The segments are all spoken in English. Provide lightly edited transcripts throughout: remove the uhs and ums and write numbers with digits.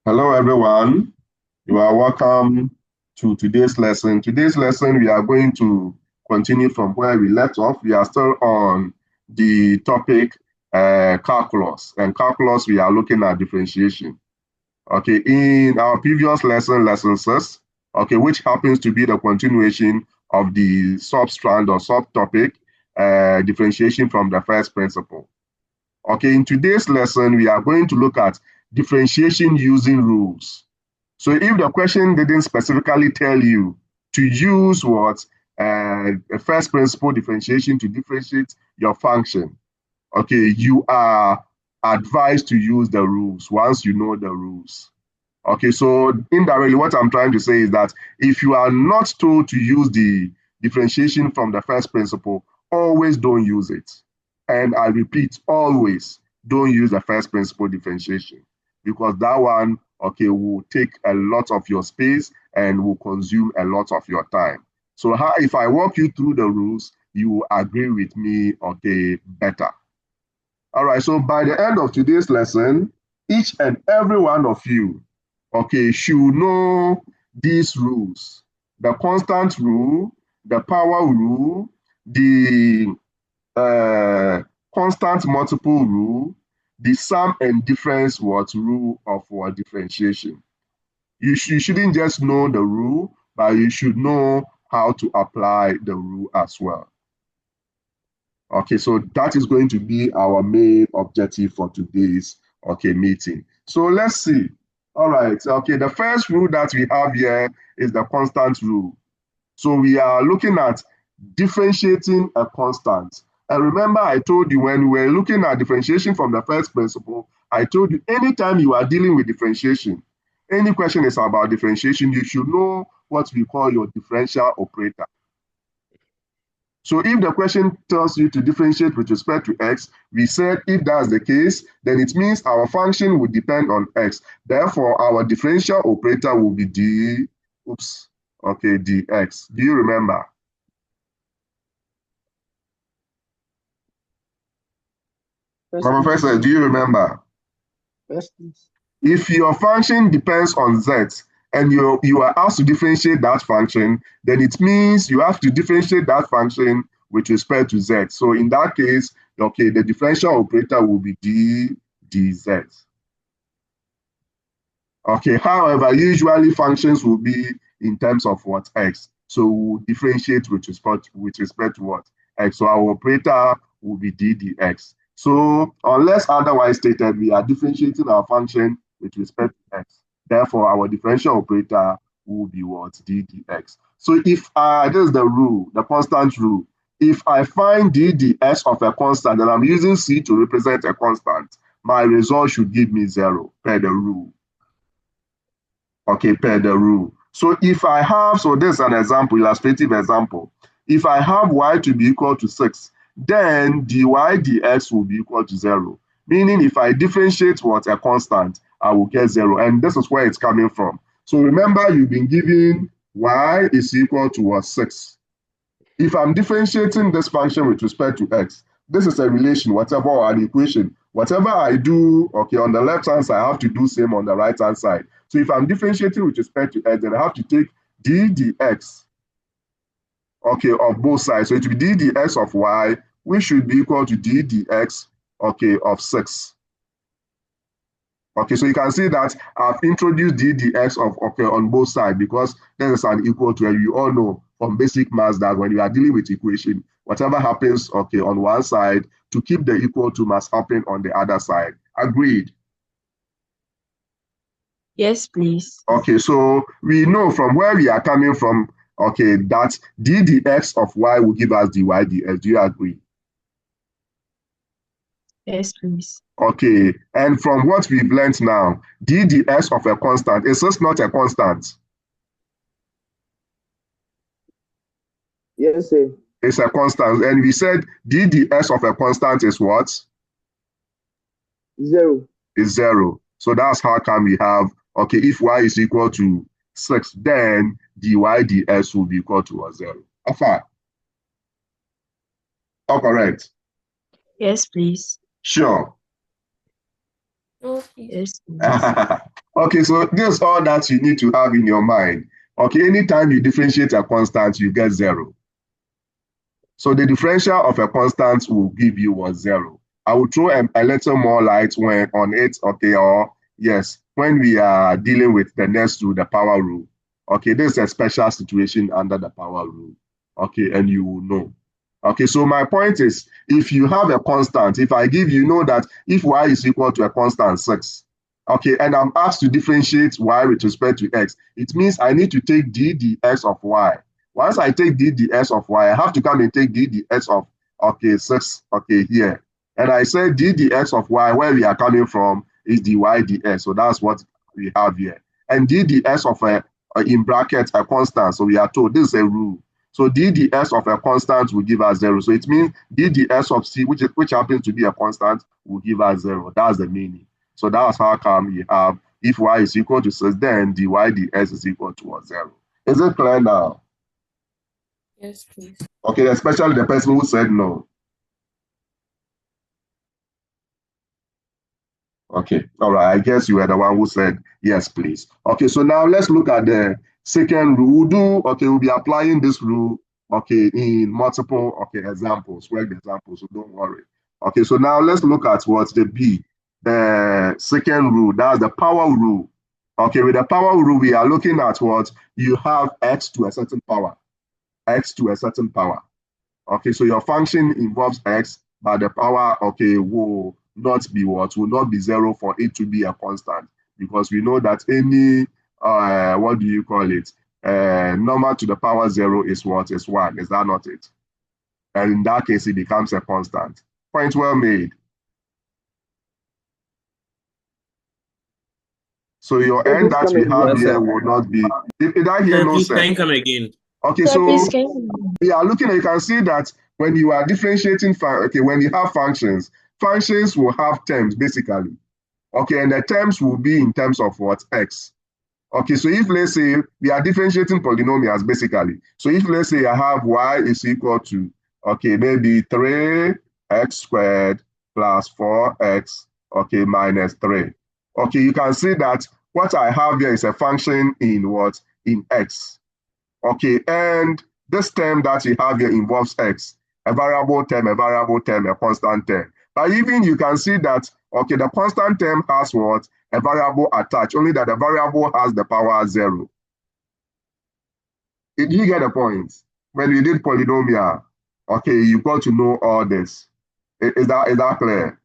Hello, everyone. You are welcome to today's lesson. Today's lesson, we are going to continue from where we left off. We are still on the topic calculus. And calculus, we are looking at differentiation. Okay, in our previous lesson, lesson 6, okay, which happens to be the continuation of the sub-strand or subtopic, differentiation from the first principle. Okay, in today's lesson, we are going to look at differentiation using rules. So if the question didn't specifically tell you to use what a first principle differentiation to differentiate your function, okay, you are advised to use the rules once you know the rules. Okay, so indirectly, what I'm trying to say is that if you are not told to use the differentiation from the first principle, always don't use it. And I repeat, always don't use the first principle differentiation because that one, okay, will take a lot of your space and will consume a lot of your time. So if I walk you through the rules, you will agree with me, okay, better. All right, so by the end of today's lesson, each and every one of you, okay, should know these rules: the constant rule, the power rule, the constant multiple rule, the sum and difference what rule of what differentiation. You shouldn't just know the rule, but you should know how to apply the rule as well. Okay, so that is going to be our main objective for today's meeting. So let's see. All right, okay, the first rule that we have here is the constant rule. So we are looking at differentiating a constant. And remember, I told you when we were looking at differentiation from the first principle, I told you anytime you are dealing with differentiation, any question is about differentiation, you should know what we call your differential operator. So if the question tells you to differentiate with respect to x, we said if that's the case, then it means our function would depend on x. Therefore, our differential operator will be dx. Do you remember? My professor, do you remember? Yes, please. If your function depends on z and you are asked to differentiate that function, then it means you have to differentiate that function with respect to z. So in that case, okay, the differential operator will be dz. Okay, however, usually functions will be in terms of what x. So we'll differentiate with respect to what x. So our operator will be ddx. So unless otherwise stated, we are differentiating our function with respect to x. Therefore, our differential operator will be what? ddx. So if this is the rule, the constant rule. If I find ddx of a constant and I'm using c to represent a constant, my result should give me 0 per the rule. Okay, per the rule. So if I have, so this is an example, illustrative example. If I have y to be equal to 6, then dy dx will be equal to 0. Meaning if I differentiate what a constant, I will get 0. And this is where it's coming from. So remember, you've been given y is equal to what? 6. If I'm differentiating this function with respect to x, this is a relation, whatever, or an equation. Whatever I do, okay, on the left-hand side, I have to do same on the right-hand side. So if I'm differentiating with respect to x, then I have to take d dx, okay, of both sides. So it will be d dx of y, which should be equal to d dx, okay, of 6. Okay, so you can see that I've introduced d dx of, okay, on both sides because there is an equal to, and you all know from basic maths that when you are dealing with equation, whatever happens, okay, on one side, to keep the equal to must happen on the other side. Agreed? Yes, please. Okay, so we know from where we are coming from, okay, that d dx of y will give us dy dx. Do you agree? Yes, please. Okay, and from what we've learned now, d dx of a constant, is this not a constant? Yes, sir. It's a constant. And we said d dx of a constant is what? 0. Is 0. So that's how come we have, okay, if y is equal to 6, then dy dx will be equal to 0. Afa? All correct? Yes, please. Sure. Yes, please. Okay, so this is all that you need to have in your mind. Okay, anytime you differentiate a constant, you get zero. So the differential of a constant will give you what, zero. I will throw a little more light when on it, okay, or yes, when we are dealing with the next rule, the power rule. Okay, this is a special situation under the power rule. Okay, and you will know. Okay, so my point is, if you have a constant, if I give you know that if y is equal to a constant 6, okay, and I'm asked to differentiate y with respect to x, it means I need to take d dx of y. Once I take d dx of y, I have to come and take d dx of, okay, 6, okay, here. And I said d dx of y, where we are coming from, is dy dx. So that's what we have here. And d dx of in brackets, a constant. So we are told this is a rule. So d dx of a constant will give us 0. So it means d dx of c, which happens to be a constant, will give us 0. That's the meaning. So that's how come you have, if y is equal to 6, then dy dx is equal to 0. Is it clear now? Yes, please. Okay, especially the person who said no. Okay, all right. I guess you were the one who said yes, please. Okay, so now let's look at the second rule. We'll be applying this rule, okay, in multiple, okay, examples, work examples, so don't worry. Okay, so now let's look at what's the B, the second rule, that's the power rule. Okay, with the power rule, we are looking at what you have x to a certain power, x to a certain power. Okay, so your function involves x, but the power, okay, will not be what? Will not be 0 for it to be a constant, because we know that any, what do you call it? Number to the power 0 is what? Is 1. Is that not it? And in that case, it becomes a constant. Point well made. So your Sir, n please that come we again. have Yes, here sir. will not be. Did I hear Sir, no, please sir? can you come again? Okay, Sir, please so can you? we are looking at, you can see that when you are differentiating, okay, when you have functions, functions will have terms basically. Okay, and the terms will be in terms of what? X. Okay, so if let's say we are differentiating polynomials basically. So if let's say I have y is equal to, okay, maybe 3x squared plus 4x, okay, minus 3. Okay, you can see that what I have here is a function in what? In x. Okay, and this term that you have here involves x, a variable term, a constant term. But even you can see that, okay, the constant term has what? A variable attached, only that the variable has the power 0. Did you get the point? When we did polynomial, okay, you got to know all this. Is that clear?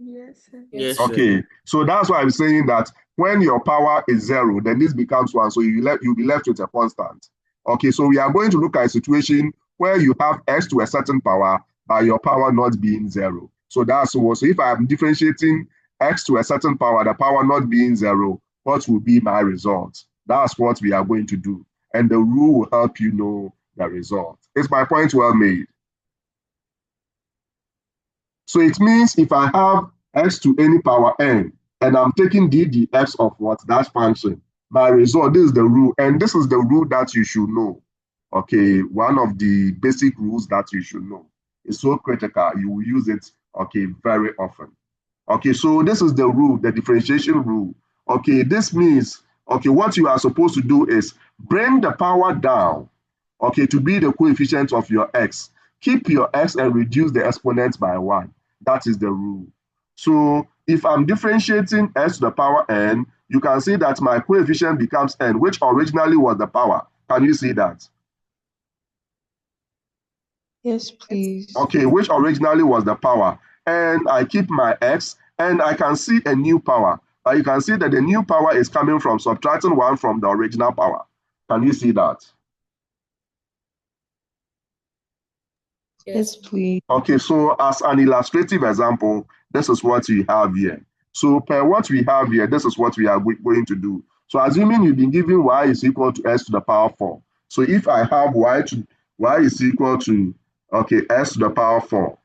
Yes, sir. Yes, sir. Okay, so that's why I'm saying that when your power is 0, then this becomes 1. So you'll be left with a constant. Okay, so we are going to look at a situation where you have x to a certain power, but your power not being 0. So that's what. So if I'm differentiating x to a certain power, the power not being 0, what will be my result? That's what we are going to do. And the rule will help you know the result. Is my point well made? So it means if I have x to any power n, and I'm taking d dx of what? That function. My result, this is the rule, and this is the rule that you should know. Okay, one of the basic rules that you should know. It's so critical. You will use it, okay, very often. Okay, so this is the rule, the differentiation rule. Okay, this means, okay, what you are supposed to do is bring the power down, okay, to be the coefficient of your x. Keep your x and reduce the exponent by 1. That is the rule. So if I'm differentiating x to the power n, you can see that my coefficient becomes n, which originally was the power. Can you see that? Yes, please. Okay, which originally was the power. And I keep my x, and I can see a new power. But you can see that the new power is coming from subtracting 1 from the original power. Can you see that? Yes, please. Okay, so as an illustrative example, this is what we have here. So per what we have here, this is what we are going to do. So assuming you've been given y is equal to s to the power 4. So if I have y is equal to, okay, s to the power 4,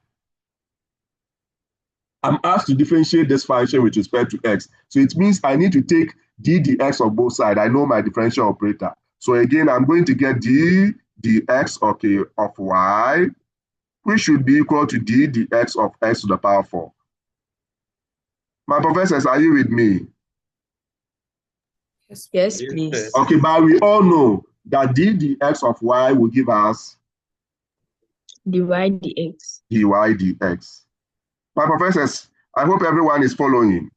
I'm asked to differentiate this function with respect to x. So it means I need to take d dx of both sides. I know my differential operator. So again, I'm going to get d dx, okay, of y, which should be equal to d dx of x to the power 4. My professors, are you with me? Yes, please. Okay, but we all know that d dx of y will give us Divide the x. dy dx. My professors, I hope everyone is following.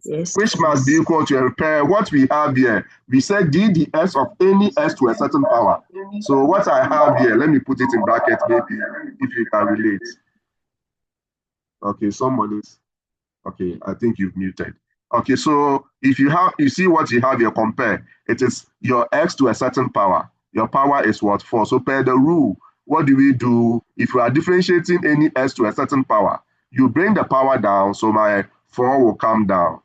Yes, Which must be please. equal to repair what we have here. We said d dx of any s to a certain power. So what I have here, let me put it in brackets maybe if you can relate. Okay, someone is, okay, I think you've muted. Okay, so if you see what you have here, compare. It is your x to a certain power. Your power is what? 4. So per the rule, what do we do? If you are differentiating any s to a certain power, you bring the power down, so my 4 will come down.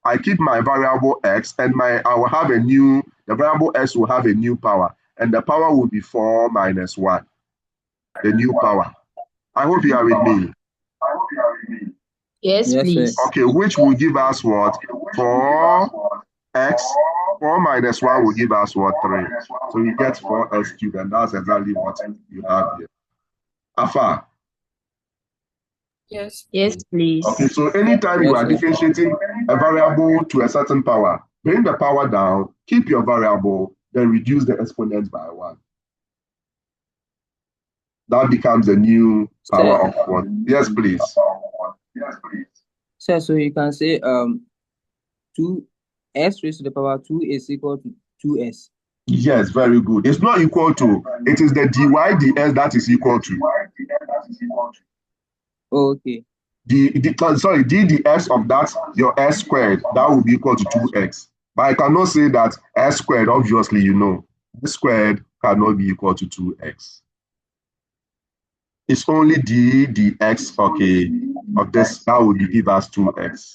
I keep my variable x, and I will have the variable s will have a new power, and the power will be 4 minus 1, the new power. I hope you are with me. Yes, Yes, please. sir. Okay, which will give us what? 4x, 4 minus 1 will give us what? 3. So you get 4x cubed, and that's exactly what you have here. Afa. Yes. Yes, please. Okay, so anytime you Yes, are sir. differentiating a variable to a certain power, bring the power down, keep your variable, then reduce the exponent by 1. That becomes a new power of what? Yes, please. Sir, so you can say 2s raised to the power 2 is equal to 2s. Yes, very good. It's not equal to, it is the dy dx that is equal to. Oh, okay. d dx of that, your s squared, that will be equal to 2x. But I cannot say that s squared, obviously, s squared cannot be equal to 2x. It's only d dx, okay, of this, that would give us 2x.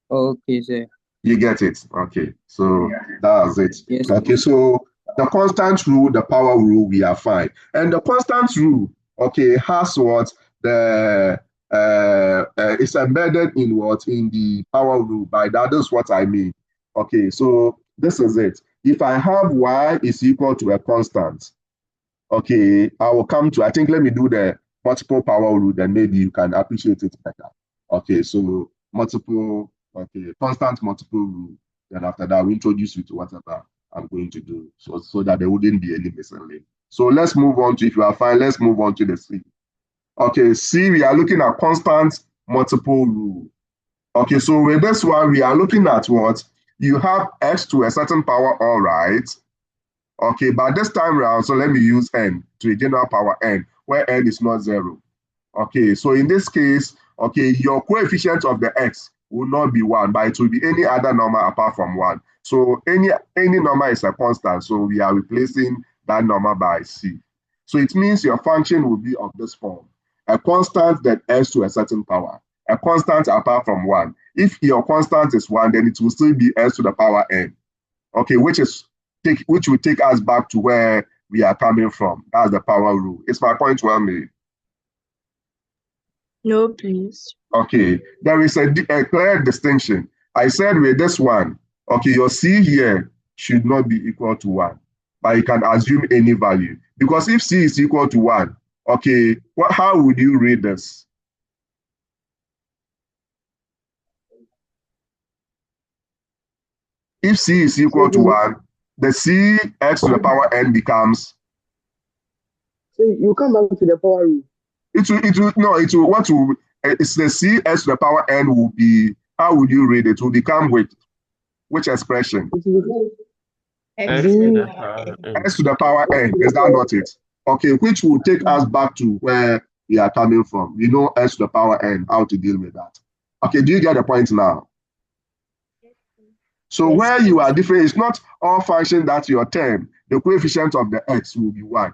Okay, sir. You get it? Okay, so that's it. Yes. Okay, so the constant rule, the power rule, we are fine. And the constant rule, okay, has what? It's embedded in what? In the power rule. By that is what I mean. Okay, so this is it. If I have y is equal to a constant, okay, I will come to, I think, let me do the multiple power rule, then maybe you can appreciate it better. Okay, so multiple, okay, constant multiple rule. Then after that, we introduce you to whatever I'm going to do, so that there wouldn't be any missing link. So let's move on to, if you are fine, let's move on to the C. Okay, C, we are looking at constant multiple rule. Okay, so with this one, we are looking at what? You have x to a certain power, all right. Okay, but this time around, so let me use n to a general power n, where n is not 0. Okay, so in this case, okay, your coefficient of the x will not be 1, but it will be any other number apart from 1. So any number is a constant, so we are replacing that number by c. So it means your function will be of this form. A constant that s to a certain power. A constant apart from 1. If your constant is 1, then it will still be s to the power n. Okay, which will take us back to where we are coming from. That's the power rule. Is my point well made? No, please. Okay, there is a clear distinction. I said with this one, okay, your C here should not be equal to 1, but you can assume any value. Because if C is equal to 1, okay, how would you read this? If C is equal to 1, the C x to the power n becomes. So you come back to the power rule. It's the c s to the power n will be, how would you read it? It will become which expression? It will X be to the power n. S to the power n, is that not it? Okay, which will take us back to where we are coming from. We know s to the power n, how to deal with that. Okay, do you get the point now? So Yes, where you are different, it's not all function that your term, the coefficient of the x will be 1.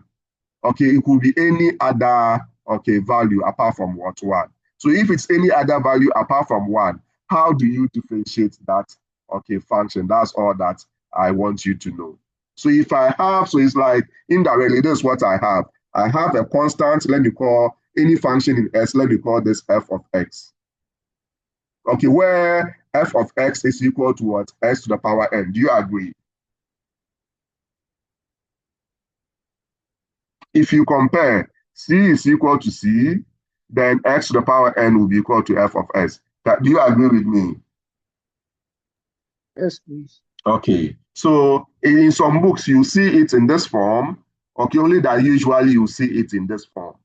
Okay, it could be any other, okay, value apart from what? 1. So if it's any other value apart from 1, how do you differentiate that, okay, function? That's all that I want you to know. So if I have, so it's like indirectly, this is what I have. I have a constant, let me call any function in S, let me call this f of x. Okay, where f of x is equal to what? S to the power n. Do you agree? If you compare c is equal to c, then x to the power n will be equal to f of s. Do you agree with me? Yes, please. Okay, so in some books you see it in this form. Okay, only that usually you see it in this form.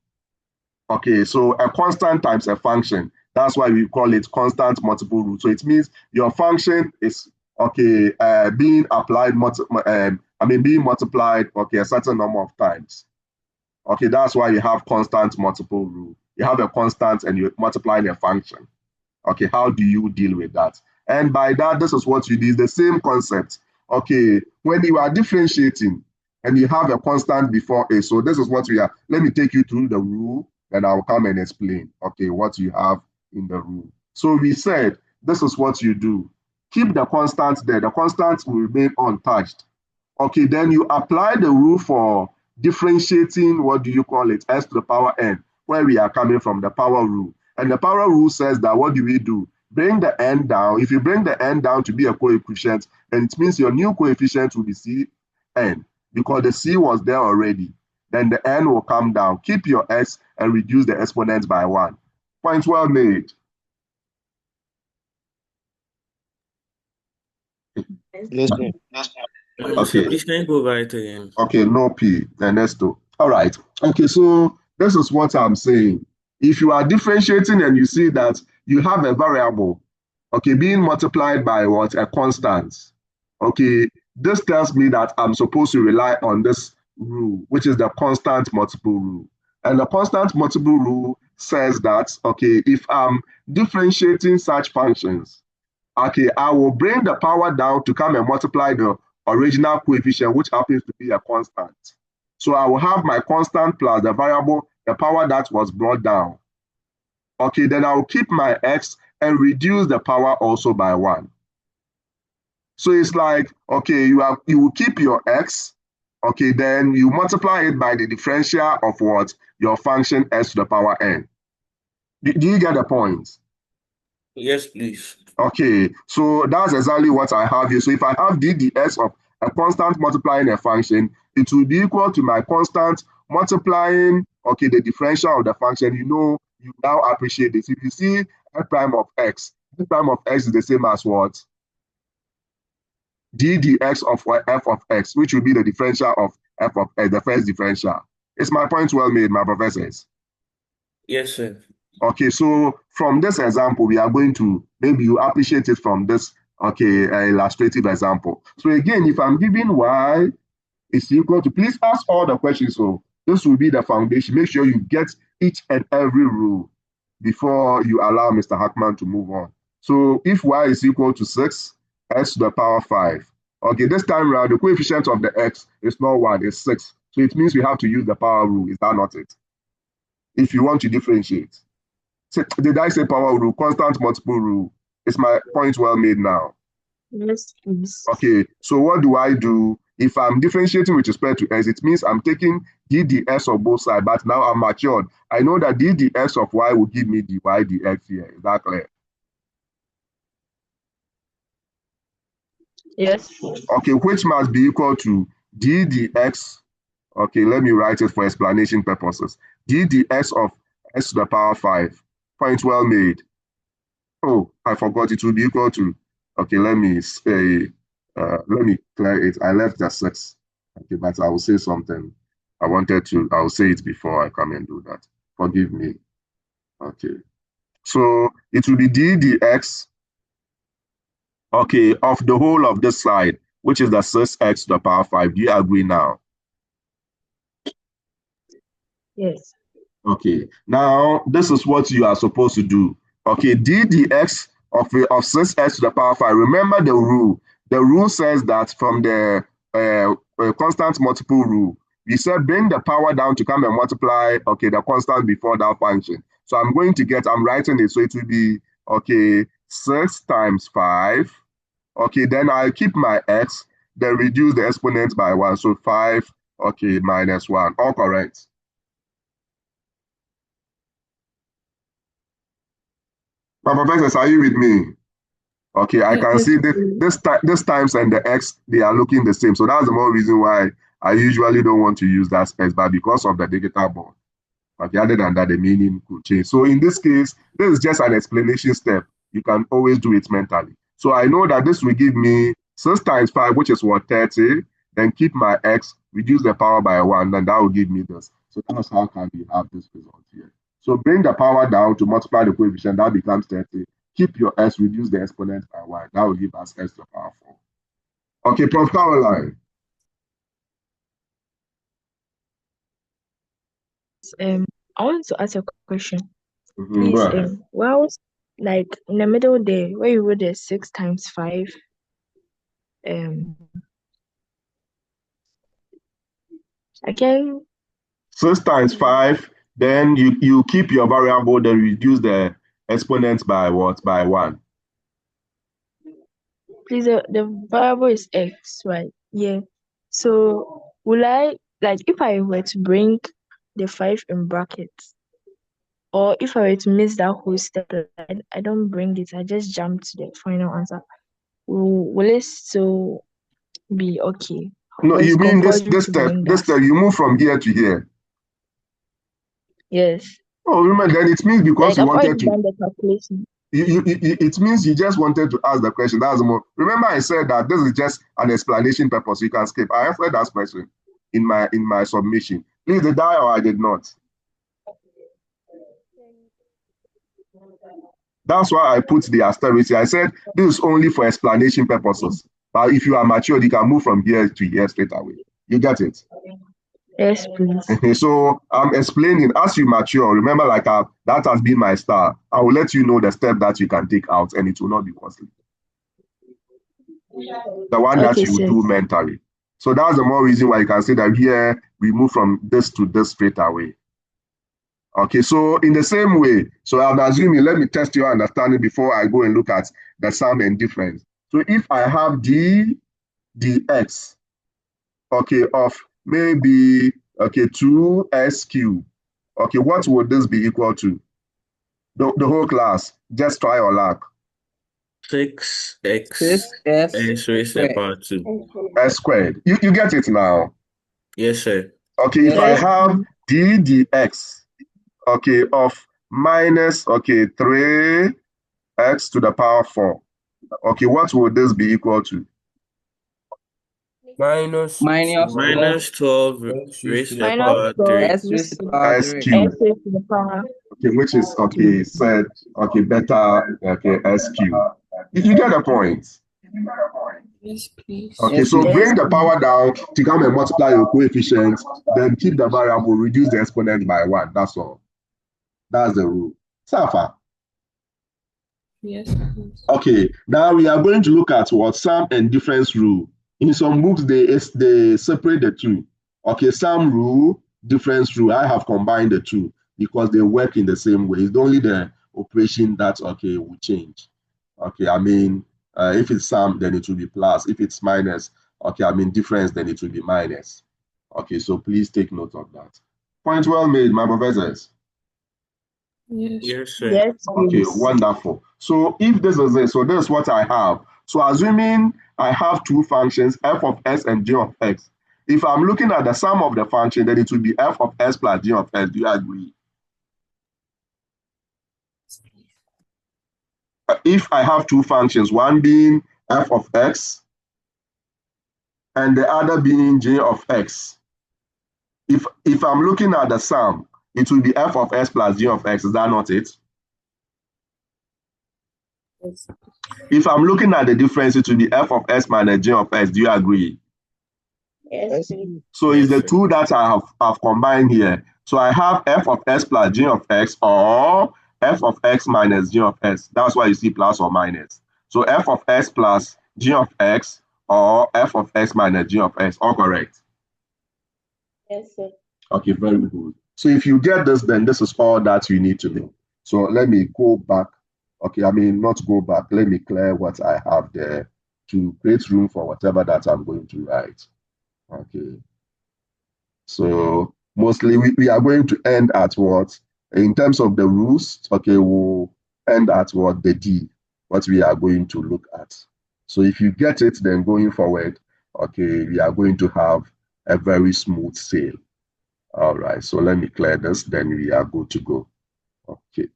Okay, so a constant times a function. That's why we call it constant multiple root. So it means your function is okay being applied being multiplied okay a certain number of times. Okay, that's why you have constant multiple rule. You have a constant and you're multiplying a function. Okay, how do you deal with that? And by that, this is what you do, the same concept. Okay, when you are differentiating and you have a constant before a, so this is what we are. Let me take you through the rule, then I'll come and explain, okay, what you have in the rule. So we said, this is what you do. Keep the constant there. The constant will remain untouched. Okay, then you apply the rule for differentiating, what do you call it, s to the power n, where we are coming from, the power rule. And the power rule says that what do we do? Bring the n down. If you bring the n down to be a coefficient, then it means your new coefficient will be Cn, because the C was there already. Then the n will come down. Keep your s and reduce the exponent by 1. Point well made. Yes, sir. Okay. Please can you go over it again? Okay, no P, Ernesto. All right. Okay, so this is what I'm saying. If you are differentiating and you see that you have a variable, okay, being multiplied by what? A constant. Okay, this tells me that I'm supposed to rely on this rule, which is the constant multiple rule. And the constant multiple rule says that, okay, if I'm differentiating such functions, okay, I will bring the power down to come and multiply the original coefficient, which happens to be a constant. So I will have my constant plus the variable, the power that was brought down. Okay, then I will keep my x and reduce the power also by 1. So it's like, okay, you will keep your x, okay, then you multiply it by the differential of what? Your function s to the power n. Do you get the point? Yes, please. Okay, so that's exactly what I have here. So if I have ddx of a constant multiplying a function, it will be equal to my constant multiplying, okay, the differential of the function. You now appreciate this. If you see f prime of x is the same as what? ddx of f of x, which will be the differential of f of x, the first differential. Is my point well made, my professors? Yes, sir. Okay, so from this example, we are going to, maybe you appreciate it from this, okay, illustrative example. So again, if I'm giving y is equal to, please ask all the questions. So this will be the foundation. Make sure you get each and every rule before you allow Mr. Hackman to move on. So if y is equal to 6, x to the power 5. Okay, this time around, the coefficient of the x is not 1, it's 6. So it means we have to use the power rule. Is that not it? If you want to differentiate. Did I say power rule? Constant multiple rule. Is my point well made now? Yes, please. Okay, so what do I do? If I'm differentiating with respect to x, it means I'm taking ddx of both sides, but now I'm matured. I know that ddx of y will give me dy dx here. Is that clear? Yes. Okay, which must be equal to ddx. Okay, let me write it for explanation purposes. ddx of x to the power 5. Point well made. Oh, I forgot it will be equal to, okay, let me say, let me clear it. I left the 6. Okay, but I will say something. I'll say it before I come and do that. Forgive me. Okay. So it will be ddx, okay, of the whole of this side, which is the 6x to the power 5. Do you agree now? Yes. Okay, now this is what you are supposed to do. Okay, ddx of 6x to the power 5. Remember the rule. The rule says that from the constant multiple rule, we said bring the power down to come and multiply, okay, the constant before that function. So I'm writing it, so it will be, okay, 6 times 5. Okay, then I keep my x, then reduce the exponent by 1. So 5, okay, minus 1. All correct. My professors, are you with me? Okay, I can see this times and the x, they are looking the same. So that's the more reason why I usually don't want to use that space, but because of the digital board. Okay, other than that, the meaning could change. So in this case, this is just an explanation step. You can always do it mentally. So I know that this will give me 6 times 5, which is what, 30. Then keep my x, reduce the power by 1, then that will give me this. So that's how can we have this result here. So bring the power down to multiply the coefficient, that becomes 30. Keep your s, reduce the exponent by 1. That will give us s to the power 4. Okay, Prof. Caroline. I want to ask a question. Go Please, ahead. well, like in the middle there, where you wrote the 6 times 5, again, 6 times 5, then you keep your variable, then reduce the exponent by what? By 1. please, the variable is x, right? Yeah. So will I, like, if I were to bring the 5 in brackets, or if I were to miss that whole step, I don't bring it, I just jump to the final answer, will it still be okay? No, Or it's you mean this compulsory to step, bring this that? step, you move from here to here. Yes. Oh, remember, then it means because Like you I've already wanted to, done the calculation. it means you just wanted to ask the question. That's more. Remember, I said that this is just an explanation purpose. You can skip. I answered that question in my submission. Please, did I or I did not? That's why I put the asterisk. I said this is only for explanation purposes. But if you are mature, you can move from here to here straight away. You get it? Yes, please. So I'm explaining as you mature. Remember, like that has been my style. I will let you know the step that you can take out, and it will not be costly. The one that Okay, you sir. do mentally. So that's the more reason why you can say that here we move from this to this straight away. Okay, so in the same way, so I'm assuming, let me test your understanding before I go and look at the sum and difference. So if I have dx, okay, of maybe, okay, 2s cubed, okay, what would this be equal to? The whole class, just try or luck. 6x 6s s raised to the squared. power 2. S squared. You get it now. Yes, sir. Okay, if Yes, I Yes, sir. have please. dx, okay, of minus, okay, 3x to the power 4. Okay, what would this be equal to? Minus Minus 12 minus 12 raised to the Minus power 12 3. s raised to the power S 3. s cubed. raised to the power Okay, which is, 2. okay, said, okay, better, okay, S cubed. You get the point. Yes, please. Okay, Yes, so please. Yes, bring the please. power down to come and multiply your coefficients, then keep the variable, reduce the exponent by 1. That's all. That's the rule. Safa. Yes, please. Okay, now we are going to look at what sum and difference rule. In some books, they separate the two. Okay, sum rule, difference rule. I have combined the two because they work in the same way. It's only the operation that, okay, will change. Okay, I mean, if it's sum, then it will be plus. If it's minus, okay, I mean difference, then it will be minus. Okay, so please take note of that. Point well made, my professors. Yes. Yes, sir. Yes, Okay, please. wonderful. So if this is it, so this is what I have. So assuming I have two functions, f of s and g of x. If I'm looking at the sum of the function, then it will be f of s plus g of s. Do you agree? If I have two functions, one being f of x and the other being g of x. If I'm looking at the sum, it will be f of s plus g of x. Is that not it? Yes. If I'm looking at the difference, it will be f of s minus g of s. Do you agree? Yes, Yes, please. So Yes, it's the sir. two that I have combined here. So I have f of s plus g of x or f of x minus g of s. That's why you see plus or minus. So f of s plus g of x or f of x minus g of s. All correct. Yes, sir. Okay, very good. So if you get this, then this is all that you need to know. So let me go back. Okay, I mean, not go back. Let me clear what I have there to create room for whatever that I'm going to write. Okay. So mostly we are going to end at what? In terms of the rules, okay, we'll end at what? The D, what we are going to look at. So if you get it, then going forward, okay, we are going to have a very smooth sail. All right, so let me clear this, then we are good to go. Okay.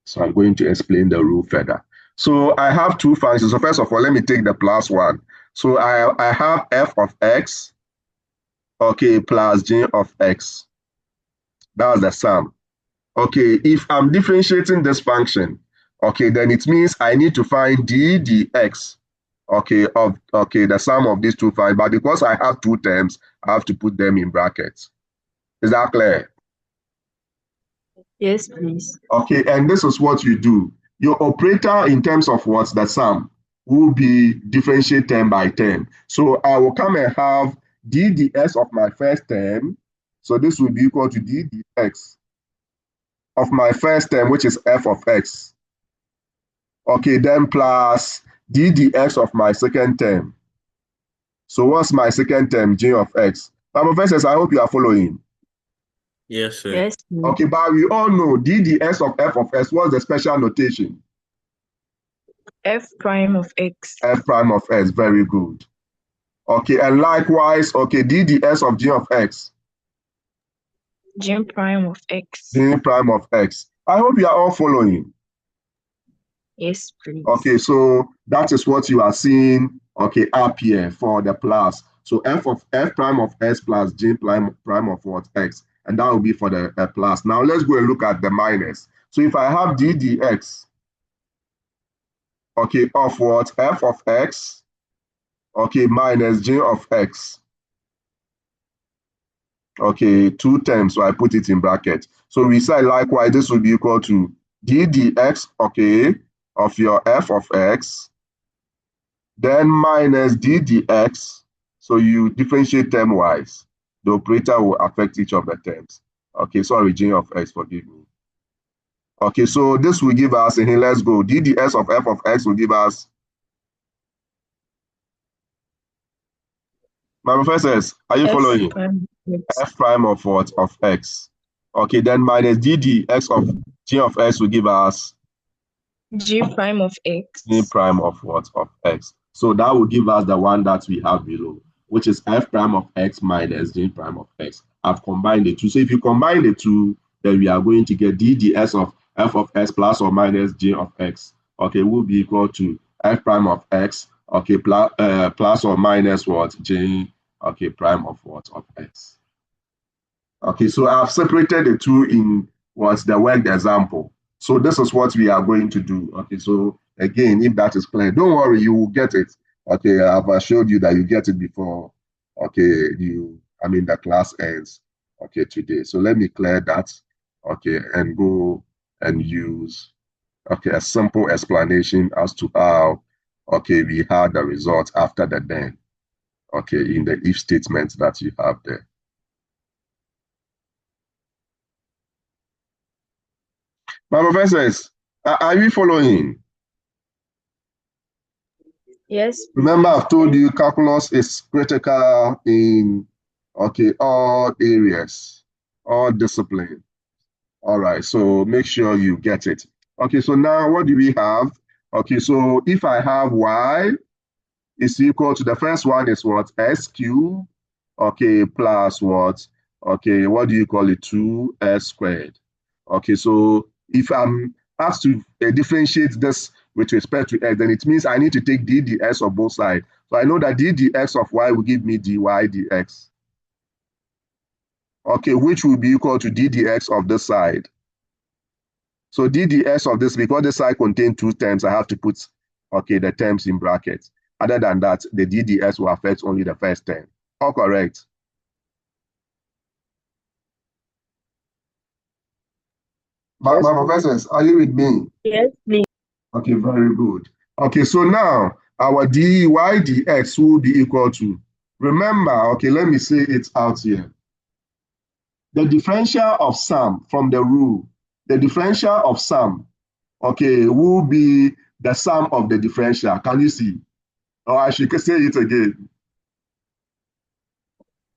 So I'm going to explain the rule further. So I have two functions. So first of all, let me take the plus one. So I have f of x, okay, plus g of x. That's the sum. Okay, if I'm differentiating this function, okay, then it means I need to find d dx, okay, of the sum of these two functions. But because I have two terms, I have to put them in brackets. Is that clear? Yes, please. Okay, and this is what you do. Your operator in terms of what's the sum will be differentiate term by term. So I will come and have d dx of my first term. So this will be equal to d dx of my first term, which is f of x. Okay, then plus d dx of my second term. So what's my second term? G of x. My professors, I hope you are following. Yes, sir. Yes, please. Okay, but we all know d dx of f of x. What's the special notation? F prime of x. F prime of x. Very good. Okay, and likewise, okay, d dx of g of x. G prime of x. G prime of x. I hope you are all following. Yes, please. Okay, so that is what you are seeing, okay, up here for the plus. So f prime of x plus g prime of what? X. And that will be for the plus. Now let's go and look at the minus. So if I have d dx, okay, of what? F of x, okay, minus g of x. Okay, two terms, so I put it in bracket. So we say likewise, this will be equal to d dx, okay, of your f of x, then minus d dx. So you differentiate term-wise. The operator will affect each of the terms. Okay, sorry, g of x, forgive me. Okay, so this will give us, here, let's go. d dx of f of x will give us, my professors, are you following? F prime of what? Of x. Okay, then minus d dx of g of x will give us G prime of x. g prime of what? Of x. So that will give us the one that we have below, which is f prime of x minus g prime of x. I've combined the two. So if you combine the two, then we are going to get d ds of f of x plus or minus g of x. Okay, will be equal to f prime of x, okay, plus or minus what? G, okay, prime of what? Of x. Okay, so I've separated the two in what's the worked example. So this is what we are going to do. Okay, so again, if that is clear, don't worry, you will get it. Okay, I've assured you that you get it before, okay, the class ends, okay, today. So let me clear that, okay, and go and use, okay, a simple explanation as to how, okay, we had the result after the then, okay, in the if statement that you have there. My professors, are you following? Yes. Remember, I've told you calculus is critical in, okay, all areas, all discipline. All right, so make sure you get it. Okay, so now what do we have? Okay, so if I have y is equal to, the first one is what? S cubed, okay, plus what? Okay, what do you call it? 2s squared. Okay, so if I'm asked to differentiate this with respect to x, then it means I need to take d dx of both sides. So I know that d dx of y will give me dy dx. Okay, which will be equal to d dx of this side. So d dx of this, because this side contains two terms, I have to put, okay, the terms in brackets. Other than that, the d dx will affect only the first term. All correct? My professors, are you with me? Yes, please. Okay, very good. Okay, so now our dy dx will be equal to, remember, okay, let me say it out here. The differential of sum from the rule, the differential of sum, okay, will be the sum of the differential. Can you see? Or I should say it again.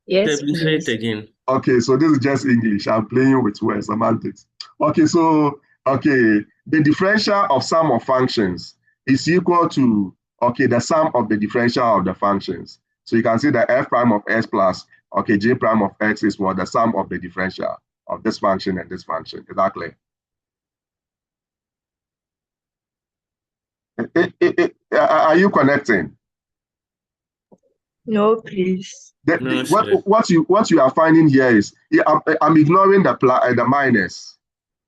Yes, Please say it please. again. Okay, so this is just English. I'm playing with words, semantics. Okay, so, okay, the differential of sum of functions is equal to, okay, the sum of the differential of the functions. So you can see that f prime of x plus, okay, g prime of x is what? The sum of the differential of this function and this function. Is that clear? Are you connecting? No, please. No, sir. What you are finding here is I'm ignoring the minus.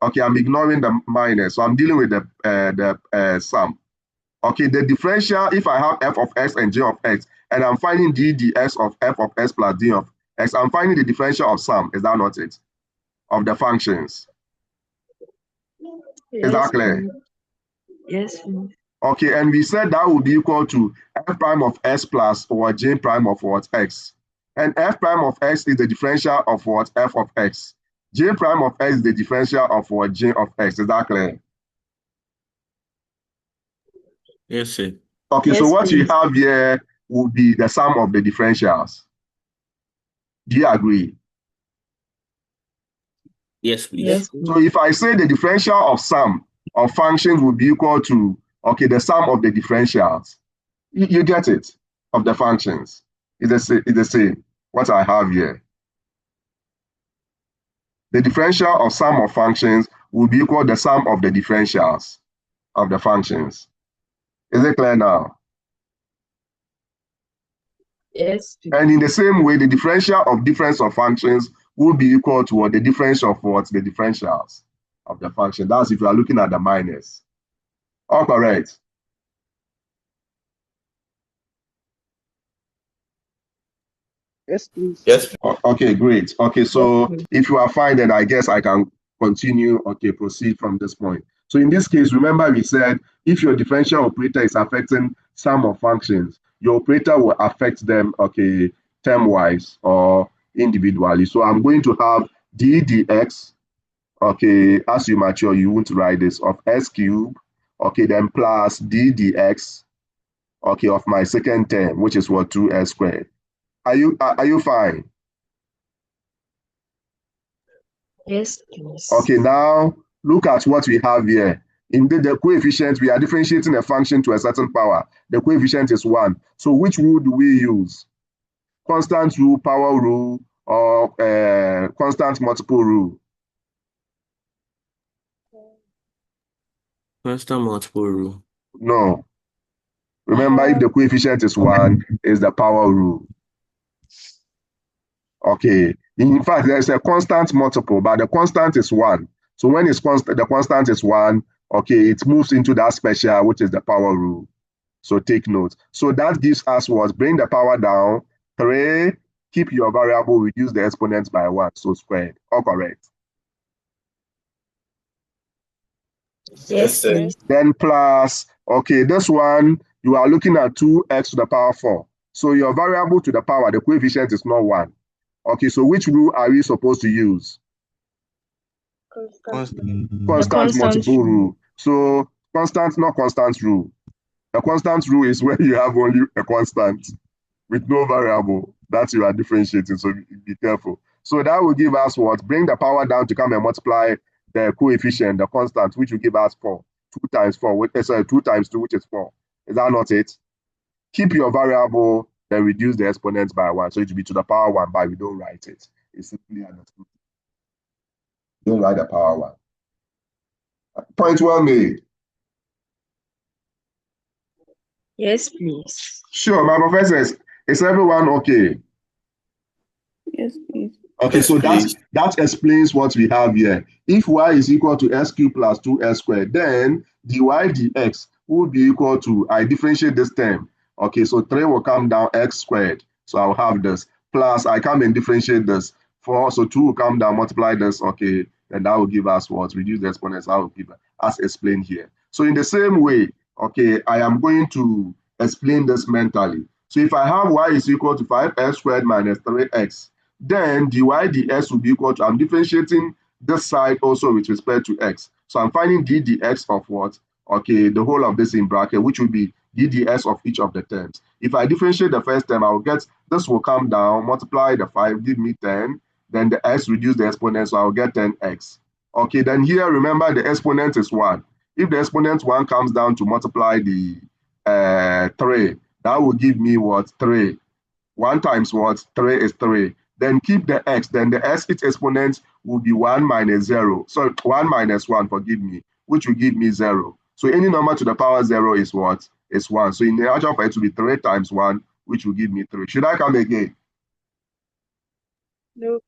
Okay, I'm ignoring the minus, so I'm dealing with the sum. Okay, the differential, if I have f of x and g of x, and I'm finding d dx of f of x plus d of x, I'm finding the differential of sum. Is that not it? Of the functions. Is that Yes, clear? please. Yes, please. Okay, and we said that would be equal to f prime of s plus or j prime of what? X. And f prime of x is the differential of what? F of x. J prime of x is the differential of what? J of x. Is that clear? Yes, sir. Okay, Yes, so what you please. have here will be the sum of the differentials. Do you agree? Yes, please. Yes, please. So if I say the differential of sum of functions will be equal to, okay, the sum of the differentials, you get it, of the functions. It's the same, what I have here. The differential of sum of functions will be equal to the sum of the differentials of the functions. Is it clear now? Yes, please. And in the same way, the differential of difference of functions will be equal to what? The difference of what? The differentials of the function. That's if you are looking at the minus. All correct. Yes, please. Yes. Okay, great. Okay, so Yes, if you are fine, then I guess I can continue. Okay, proceed from this point. So in this case, remember we said if your differential operator is affecting sum of functions, your operator will affect them, okay, term-wise or individually. So I'm going to have d dx, okay, as you mature, you won't write this, of s cubed, okay, then plus d dx, okay, of my second term, which is what, 2s squared. Are you fine? yes, please. Okay, now look at what we have here. In the coefficient, we are differentiating a function to a certain power. The coefficient is 1. So which rule do we use? Constant rule, power rule, or constant multiple rule? Constant multiple rule. No. Remember, if the coefficient is 1, it's the power rule. Okay. In fact, there's a constant multiple, but the constant is 1. So when it's constant, the constant is 1, okay, it moves into that special, which is the power rule. So take note. So that gives us what? Bring the power down. 3, keep your variable, reduce the exponents by 1, so squared. All correct. Yes, please. Then plus, okay, this one, you are looking at 2x to the power 4. So your variable to the power, the coefficient is not 1. Okay, so which rule are we supposed to use? Constant multiple rule. So constant, not constant rule. The constant rule is where you have only a constant with no variable that you are differentiating. So be careful. So that will give us what? Bring the power down to come and multiply the coefficient, the constant, which will give us 4. 2 times 4, sorry, 2 times 2, which is 4. Is that not it? Keep your variable, then reduce the exponents by 1. So it will be to the power 1, but we don't write it. It's simply understood. Don't write the power 1. Point well made. Yes, please. Sure, my professor, is everyone okay? Yes, please. Okay, Yes, so please. that explains what we have here. If y is equal to s cubed plus 2s squared, then dy dx will be equal to, I differentiate this term. Okay, so 3 will come down x squared. So I'll have this. Plus, I come and differentiate this. 4, so 2 will come down, multiply this. Okay, and that will give us what? Reduce the exponents. I will give as explained here. So in the same way, okay, I am going to explain this mentally. So if I have y is equal to 5x squared minus 3x, then dy dx will be equal to, I'm differentiating this side also with respect to x. So I'm finding d dx of what? Okay, the whole of this in bracket, which will be d dx of each of the terms. If I differentiate the first term, I will get, this will come down, multiply the 5, give me 10. Then the x reduce the exponent, so I'll get 10x. Okay, then here, remember the exponent is 1. If the exponent 1 comes down to multiply the 3, that will give me what? 3. 1 times what? 3 is 3. Then keep the x, then the s, its exponent will be 1 minus 0. So 1 minus 1, forgive me, which will give me 0. So any number to the power 0 is what? Is 1. So in the actual for it to be 3 times 1, which will give me 3. Should I come again? No,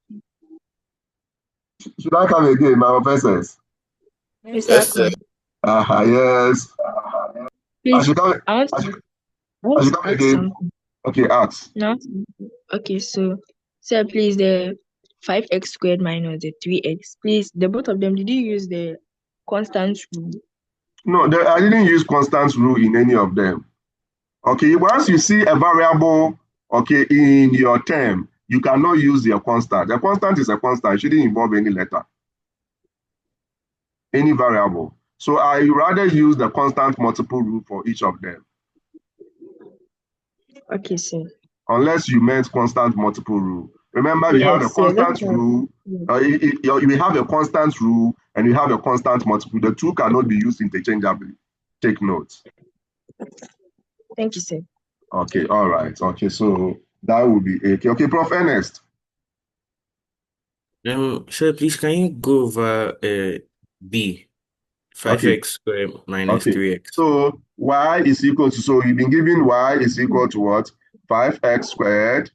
Should I come again, my professors? Mr. Yes, sir. Yes. I Please, should come, I want I to, should, I I want should to come ask again. something. Okay, ask. Now, okay, so, sir, please, the 5x squared minus the 3x, please, the both of them, did you use the constant rule? No, I didn't use constant rule in any of them. Okay, once you see a variable, okay, in your term, you cannot use your constant. The constant is a constant. It shouldn't involve any letter, any variable. So I rather use the constant multiple rule for each of them, Okay, sir. unless you meant constant multiple rule. Remember, we have a Yes, sir, that's constant right. rule. Yeah. We have a constant rule and we have a constant multiple. The two cannot be used interchangeably. Take note. Thank you, sir. Okay, all right. Okay, so that will be A. Okay, Prof. Ernest. Sir, please can you go over B? Okay, 5x squared minus okay. 3x. So y is equal to, so you've been given y is equal to what? 5x squared,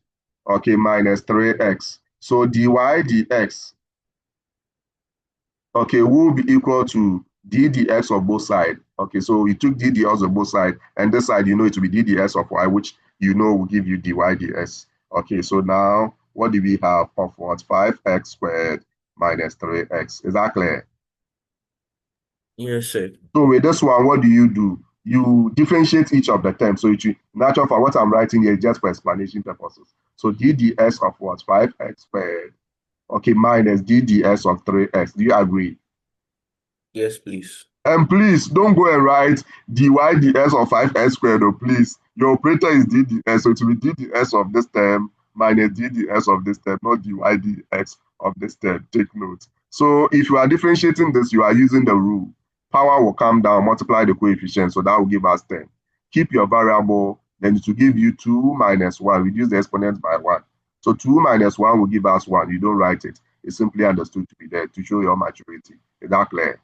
okay, minus 3x. So dy dx, okay, will be equal to d dx of both sides. Okay, so we took d dx of both sides, and this side, you know, it will be d dx of y, which you know will give you dy dx. Okay, so now what do we have of what? 5x squared minus 3x. Is that clear? Yes, sir. So with this one, what do? You differentiate each of the terms. So natural for what I'm writing here is just for explanation purposes. So d dx of what? 5x squared, okay, minus d dx of 3x. Do you agree? Yes, please. And please don't go and write dy dx of 5x squared, oh, please. Your operator is d dx, so it will be d dx of this term minus d dx of this term, not dy dx of this term. Take note. So if you are differentiating this, you are using the rule. Power will come down, multiply the coefficient, so that will give us 10. Keep your variable, then it will give you 2 minus 1. Reduce the exponent by 1. So 2 minus 1 will give us 1. You don't write it. It's simply understood to be there to show your maturity. Is that clear?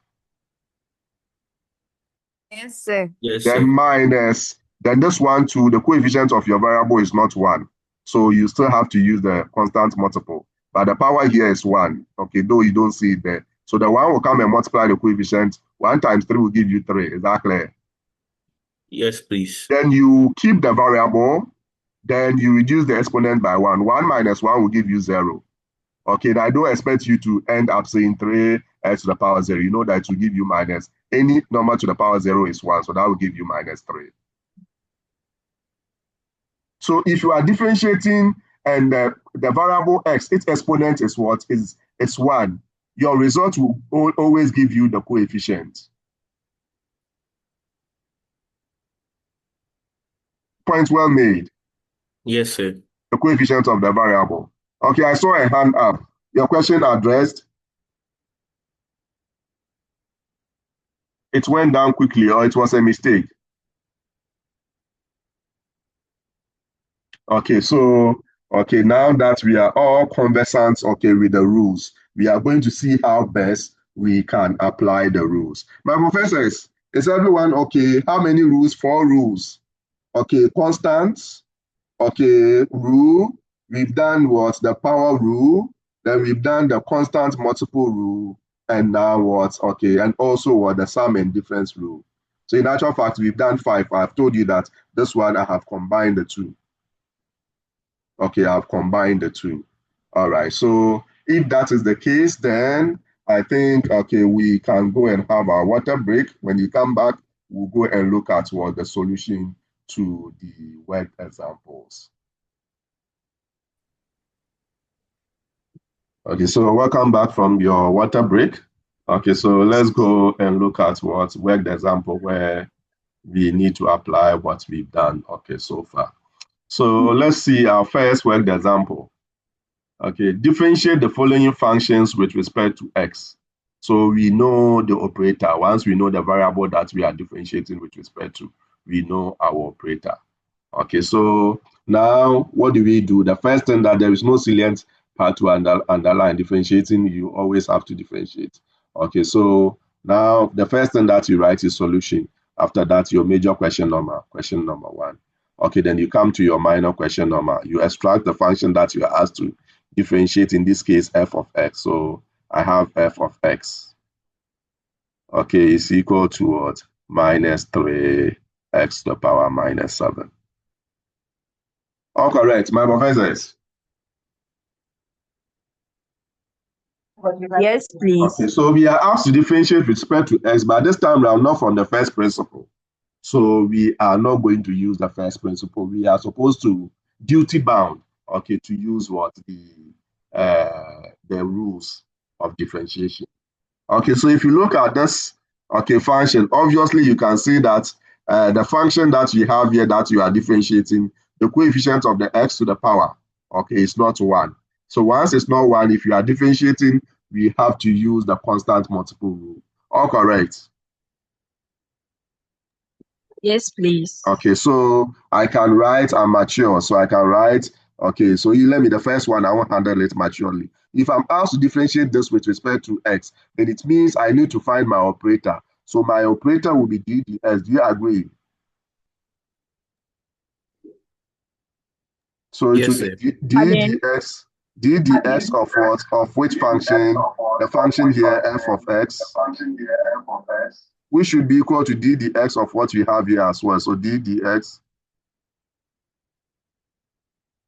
Yes, sir. Yes, Then sir. minus, then this one too, the coefficient of your variable is not 1. So you still have to use the constant multiple. But the power here is 1, okay, though you don't see it there. So the 1 will come and multiply the coefficient. 1 times 3 will give you 3. Is that clear? Yes, please. Then you keep the variable, then you reduce the exponent by 1. 1 minus 1 will give you 0. Okay, I don't expect you to end up saying 3x to the power 0. You know that it will give you minus. Any number to the power 0 is 1, so that will give you minus 3. So if you are differentiating and the variable x, its exponent is what? Is 1. Your result will always give you the coefficient. Point well made. Yes, sir. The coefficient of the variable. Okay, I saw a hand up. Your question addressed? It went down quickly, or it was a mistake? Okay, so, okay, now that we are all conversant, okay, with the rules, we are going to see how best we can apply the rules. My professors, is everyone okay? How many rules? 4 rules. Okay, constants, okay, rule. We've done what? The power rule. Then we've done the constant multiple rule. And now what? Okay, and also what? The sum and difference rule. So in actual fact, we've done 5. I've told you that this one, I have combined the 2. Okay, I've combined the 2. All right, so if that is the case, then I think, okay, we can go and have our water break. When you come back, we'll go and look at what the solution to the word examples. Okay, so welcome back from your water break. Okay, so let's go and look at what worked example where we need to apply what we've done, okay, so far. So let's see our first worked example. Okay, differentiate the following functions with respect to x. So we know the operator. Once we know the variable that we are differentiating with respect to, we know our operator. Okay, so now what do we do? The first thing, that there is no salient part to underline. Differentiating, you always have to differentiate. Okay, so Now, the first thing that you write is solution. After that, your major question number 1. Okay, then you come to your minor question number. You extract the function that you are asked to differentiate, in this case, f of x. So I have f of x. Okay, is equal to what? Minus 3x to the power minus 7. All correct, my professors. Yes, please. Okay, so we are asked to differentiate with respect to x, but this time around, not from the first principle. So we are not going to use the first principle. We are supposed to duty bound, okay, to use what the rules of differentiation. Okay, so if you look at this, okay, function, obviously you can see that the function that you have here that you are differentiating, the coefficient of the x to the power, okay, is not 1. So once it's not 1, if you are differentiating, we have to use the constant multiple rule. All correct. Yes, please. Okay, so I can write, I'm mature, so I can write, okay, so you let me, the first one, I won't handle it maturely. If I'm asked to differentiate this with respect to x, then it means I need to find my operator. So my operator will be d dx. Do you agree? So it Yes, will sir. be d dx of what? Of which function? The function here, f of x, which should be equal to d dx of what we have here as well. So d dx,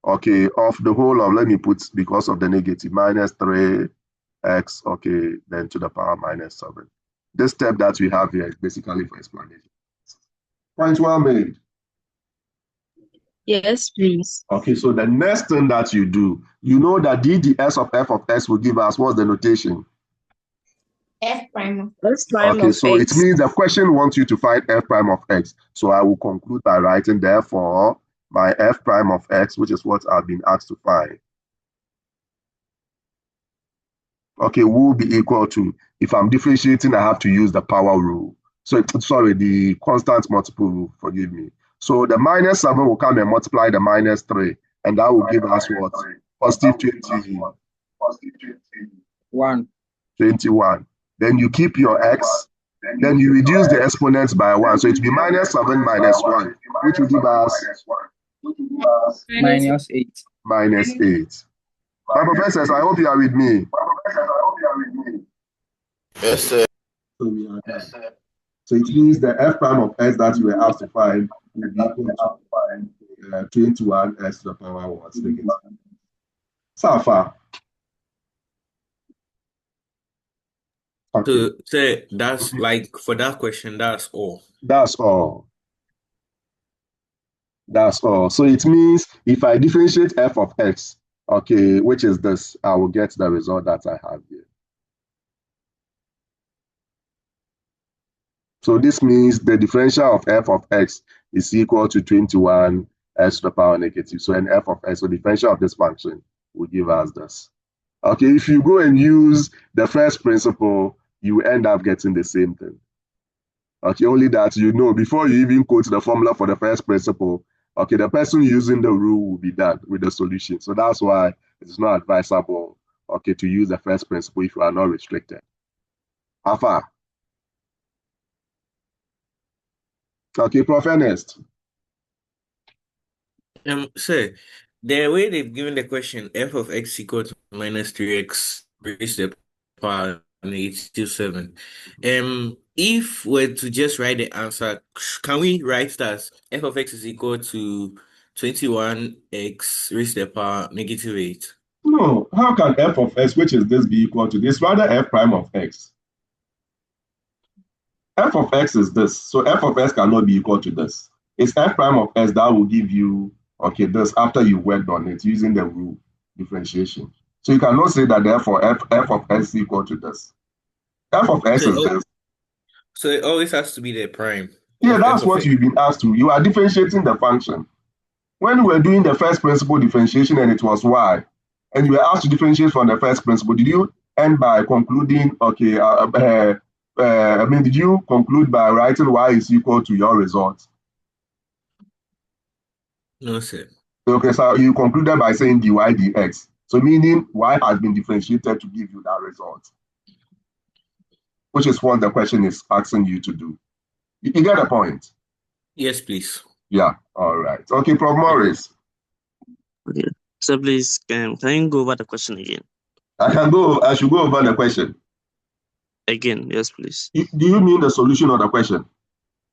okay, of the whole of, let me put, because of the negative, minus 3x, okay, then to the power minus 7. This step that we have here is basically for explanation. Point well made. Yes, please. Okay, so the next thing that you do, you know that d dx of f of x will give us, what's the notation? F prime of Okay, so it x. means the question wants you to find f prime of x. So I will conclude by writing, therefore, my f prime of x, which is what I've been asked to find, okay, will be equal to, if I'm differentiating, I have to use the power rule. So, sorry, the constant multiple rule, forgive me. So the minus 7 will come and multiply the minus 3, and that will give us what? Positive 21. Then you keep your x, then you reduce the exponents by 1. So it will be minus 7 minus 1, which will give us Minus 8. minus 8. My professors, I hope you are with me. Yes, sir. So we are done. So it means the f prime of x that you were asked to find will be equal to 21 x to the power what? So far. Okay, So, sir, that's like for that question, that's all. that's all. That's all. So it means if I differentiate f of x, okay, which is this, I will get the result that I have here. So this means the differential of f of x is equal to 21 x to the power negative. So an f of x, so the differential of this function will give us this. Okay, if you go and use the first principle, you end up getting the same thing. Okay, only that you know before you even quote the formula for the first principle, okay, the person using the rule will be done with the solution. So that's why it's not advisable, okay, to use the first principle if you are not restricted. How far? Okay, Prof. Ernest. Sir, the way they've given the question, f of x equal to minus 3x raised to the power negative 7. If we're to just write the answer, can we write that f of x is equal to 21x raised to the power negative 8? No, how can f of x, which is this, be equal to this? Rather, f prime of x. F of x is this, so f of x cannot be equal to this. It's f prime of x that will give you, okay, this after you worked on it using the rule differentiation. So you cannot say that therefore f of x is equal to this. F of x is this. So it always has to be the prime. Yeah, that's what you've been asked to. You are differentiating the function. When we were doing the first principle differentiation and it was y, and you were asked to differentiate from the first principle, did you end by concluding, okay, did you conclude by writing y is equal to your result? No, sir. Okay, so you concluded by saying dy dx. So meaning y has been differentiated to give you that result. which is what the question is asking you to do. You get the point? Yes, please. Yeah, all right. Okay, Prof. Morris. Okay. So please, can you go over the question again? I should go over the question. Again, yes, please. Do you mean the solution of the question?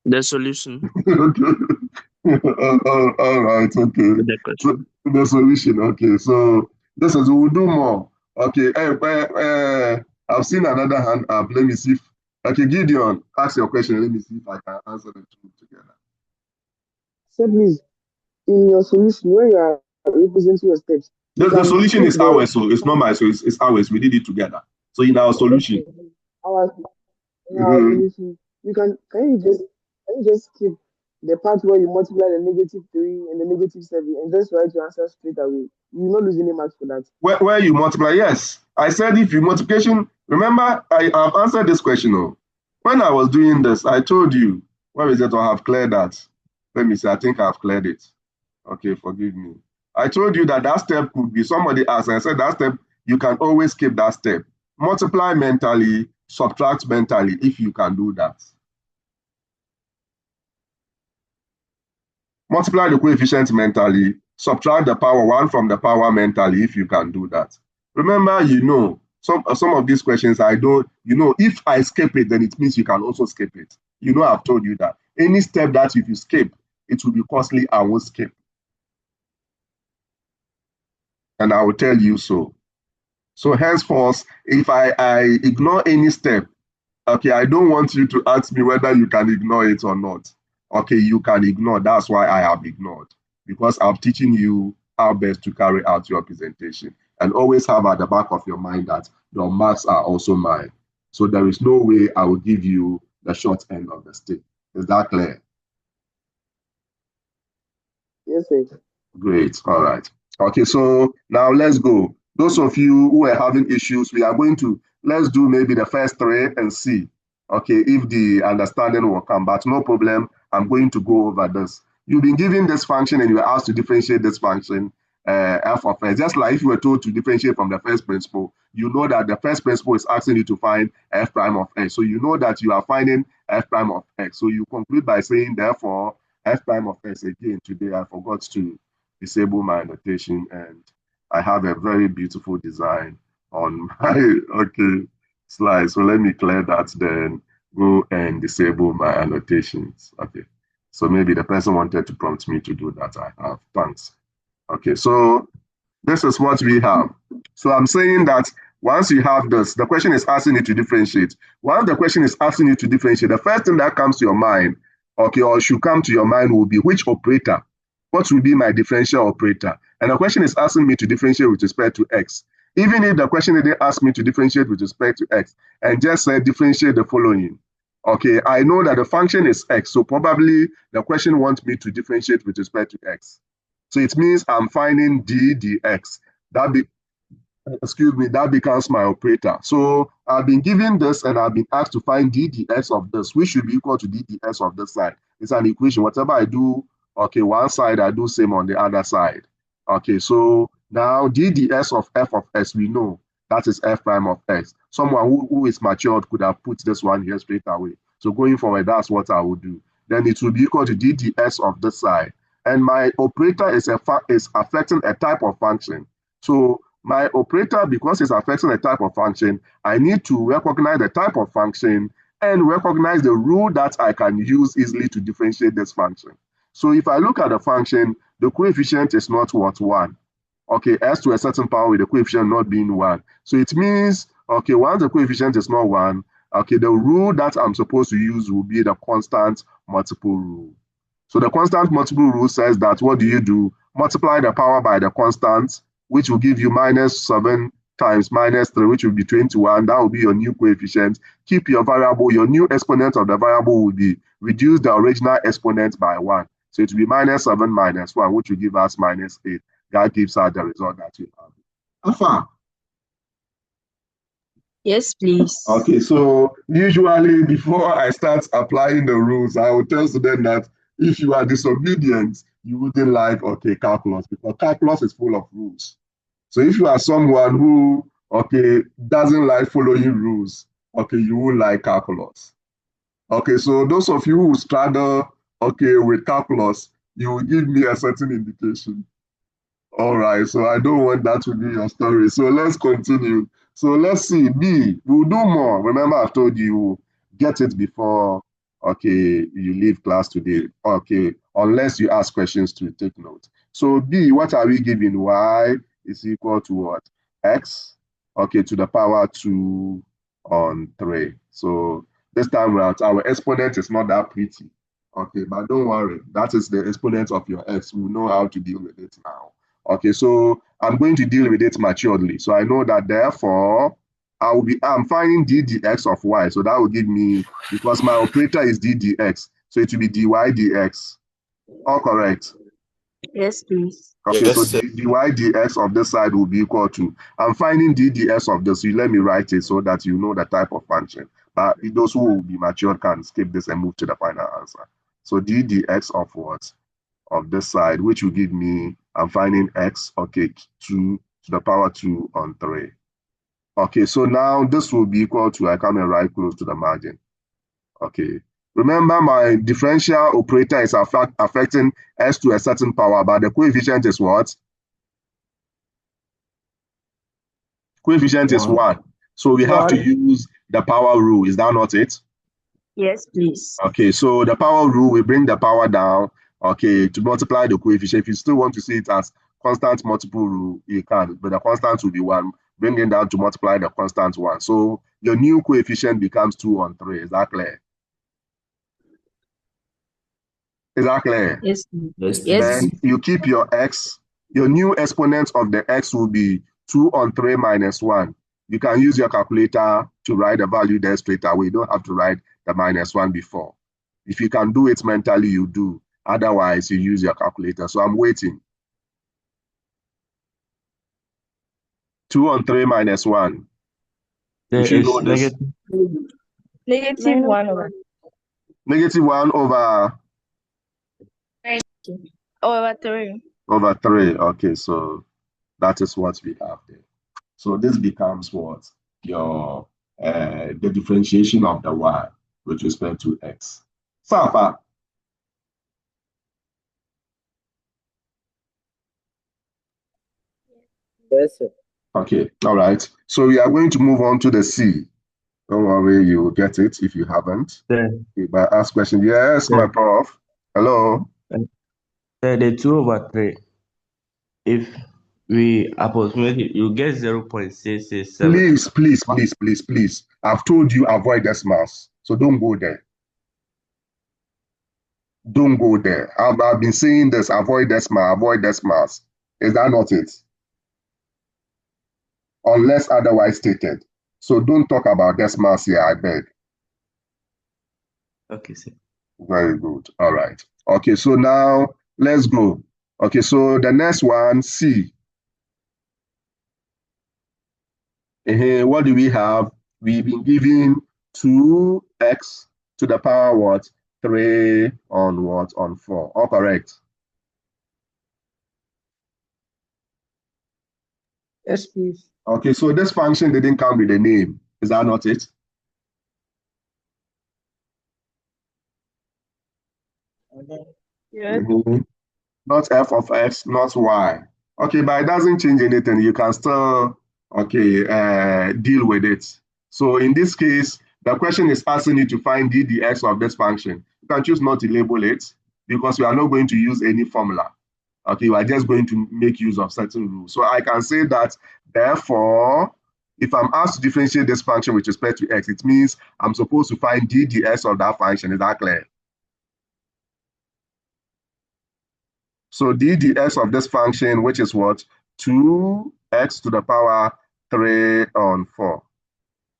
The solution. Okay. All right, okay. The question. So, the solution, okay. So this is, we'll do more. Okay, I've seen another hand up. Let me see if, okay, Gideon, ask your question. Let me see if I can answer the two together. So please, in your solution, when you are representing your steps, you The can solution skip is ours, so it's not mine, so it's ours. We did it together. So in our solution. our solution. Can you just skip the part where you multiply the -3 and the -7 and just write your answer straight away? You will not lose any marks for that. Where you multiply, yes. I said if you multiplication, remember, I have answered this question. Oh. When I was doing this, I told you, where is it? I have cleared that. Let me see, I think I've cleared it. Okay, forgive me. I told you that that step could be, somebody asked, and I said that step, you can always skip that step. Multiply mentally, subtract mentally, if you can do that. Multiply the coefficient mentally, subtract the power 1 from the power mentally, if you can do that. Remember, you know, some of these questions, I don't, you know, if I skip it, then it means you can also skip it. You know, I've told you that. Any step that if you skip, it will be costly, I will skip. And I will tell you so. So henceforth, if I ignore any step, okay, I don't want you to ask me whether you can ignore it or not. Okay, you can ignore. That's why I have ignored, because I'm teaching you how best to carry out your presentation. And always have at the back of your mind that your marks are also mine. So there is no way I will give you the short end of the stick. Is that clear? Yes, sir. Great. All right. Okay, so now let's go. Those of you who are having issues, we are going to, let's do maybe the first three and see, okay, if the understanding will come. But no problem, I'm going to go over this. You've been given this function and you are asked to differentiate this function, f of s. Just like if you were told to differentiate from the first principle, you know that the first principle is asking you to find f prime of x. So you know that you are finding f prime of x. So you conclude by saying, therefore, f prime of x. Again, today I forgot to disable my annotation, and I have a very beautiful design on my slide. So let me clear that, then go and disable my annotations. Okay, so maybe the person wanted to prompt me to do that. I have. Thanks. Okay, so this is what we have. So I'm saying that once you have this, the question is asking you to differentiate. Once the question is asking you to differentiate, the first thing that comes to your mind, okay, or should come to your mind, will be which operator? What will be my differential operator? And the question is asking me to differentiate with respect to x. Even if the question didn't ask me to differentiate with respect to x and just said differentiate the following, okay, I know that the function is x, so probably the question wants me to differentiate with respect to x. So it means I'm finding d dx. That becomes my operator. So I've been given this and I've been asked to find d dx of this, which should be equal to d dx of this side. It's an equation. Whatever I do, okay, one side, I do same on the other side. Okay, so now d dx of f of s, we know that is f prime of x. Someone who is matured could have put this one here straight away. So going forward, that's what I will do. Then it will be equal to d dx of this side. And my operator is affecting a type of function. So my operator, because it's affecting a type of function, I need to recognize the type of function and recognize the rule that I can use easily to differentiate this function. So if I look at the function, the coefficient is not what? 1. Okay, s to a certain power with the coefficient not being 1. So it means, okay, once the coefficient is not 1, okay, the rule that I'm supposed to use will be the constant multiple rule. So the constant multiple rule says that what do? Multiply the power by the constant, which will give you -7 times -3, which will be 21. That will be your new coefficient. Keep your variable, your new exponent of the variable will be reduce the original exponent by 1. So it will be -7 minus 1, which will give us -8. That gives us the result that we have. Alpha. Yes, please. Okay, so usually before I start applying the rules, I will tell students that if you are disobedient, you wouldn't like, okay, calculus, because calculus is full of rules. So if you are someone who, okay, doesn't like following rules, Okay, you will like calculus. Okay, so those of you who struggle, okay, with calculus, you will give me a certain indication. All right, so I don't want that to be your story. So let's continue. So let's see. B, we'll do more. Remember, I've told you, get it before, okay, you leave class today. Okay, unless you ask questions to take note. So B, what are we giving? Y is equal to what? X, okay, to the power 2 on 3. So this time around, our exponent is not that pretty. Okay, but don't worry. That is the exponent of your X. We know how to deal with it now. Okay, so I'm going to deal with it maturely. So I know that therefore I'm finding d dx of y. So that will give me, because my operator is d dx, so it will be dy dx. All correct. Yes, please. Okay, Yes, so sir. dy dx of this side will be equal to, I'm finding d dx of this. You let me write it so that you know the type of function. But those who will be matured can skip this and move to the final answer. So d dx of what? Of this side, which will give me, I'm finding x, okay, 2 to the power 2 on 3. Okay, so now this will be equal to, I come and write close to the margin. Okay, remember my differential operator is affecting s to a certain power, but the coefficient is what? Coefficient is 1. So we have to use the power rule. Is that not it? Yes, please. Okay, so the power rule, we bring the power down, okay, to multiply the coefficient. If you still want to see it as constant multiple rule, you can, but the constant will be 1. Bring it down to multiply the constant 1. So your new coefficient becomes 2 on 3. Is that clear? Is that clear? Yes, please. Yes, Yes, Then please. you keep your x. Your new exponent of the x will be 2 on 3 minus 1. You can use your calculator to write the value there straight away. You don't have to write the minus 1 before. If you can do it mentally, you do. Otherwise, you use your calculator. So I'm waiting. 2 on 3 minus 1. There If you is know this. Negative 1 over Negative 1 over 3. over 3. Okay, so that is what we have there. So this becomes what? Your the differentiation of the y with respect to x. Papa. Yes, sir. Okay, all right. So we are going to move on to the C. Don't worry, you will get it if you haven't. there. If I ask question, yes, my There. prof. Hello. The 2/3. If we approximate it, you get 0.667. Please. I've told you avoid decimals. So don't go there. Don't go there. I've been saying this, avoid decimals. Is that not it? Unless otherwise stated. So don't talk about decimals here, I beg. Okay, sir. Very good. All right. Okay, so now let's go. Okay, so the next one, C. What do we have? We've been given 2x to the power what? 3 on what? On 4. All correct. Yes, please. Okay, so this function didn't come with a name. Is that not it? Yes. Not f of x, not y. Okay, but it doesn't change anything. You can still, okay, deal with it. So in this case, the question is asking you to find d dx of this function. You can choose not to label it because we are not going to use any formula. Okay, we are just going to make use of certain rules. So I can say that, therefore, if I'm asked to differentiate this function with respect to x, it means I'm supposed to find d dx of that function. Is that clear? So d dx of this function, which is what? 2x to the power 3 on 4.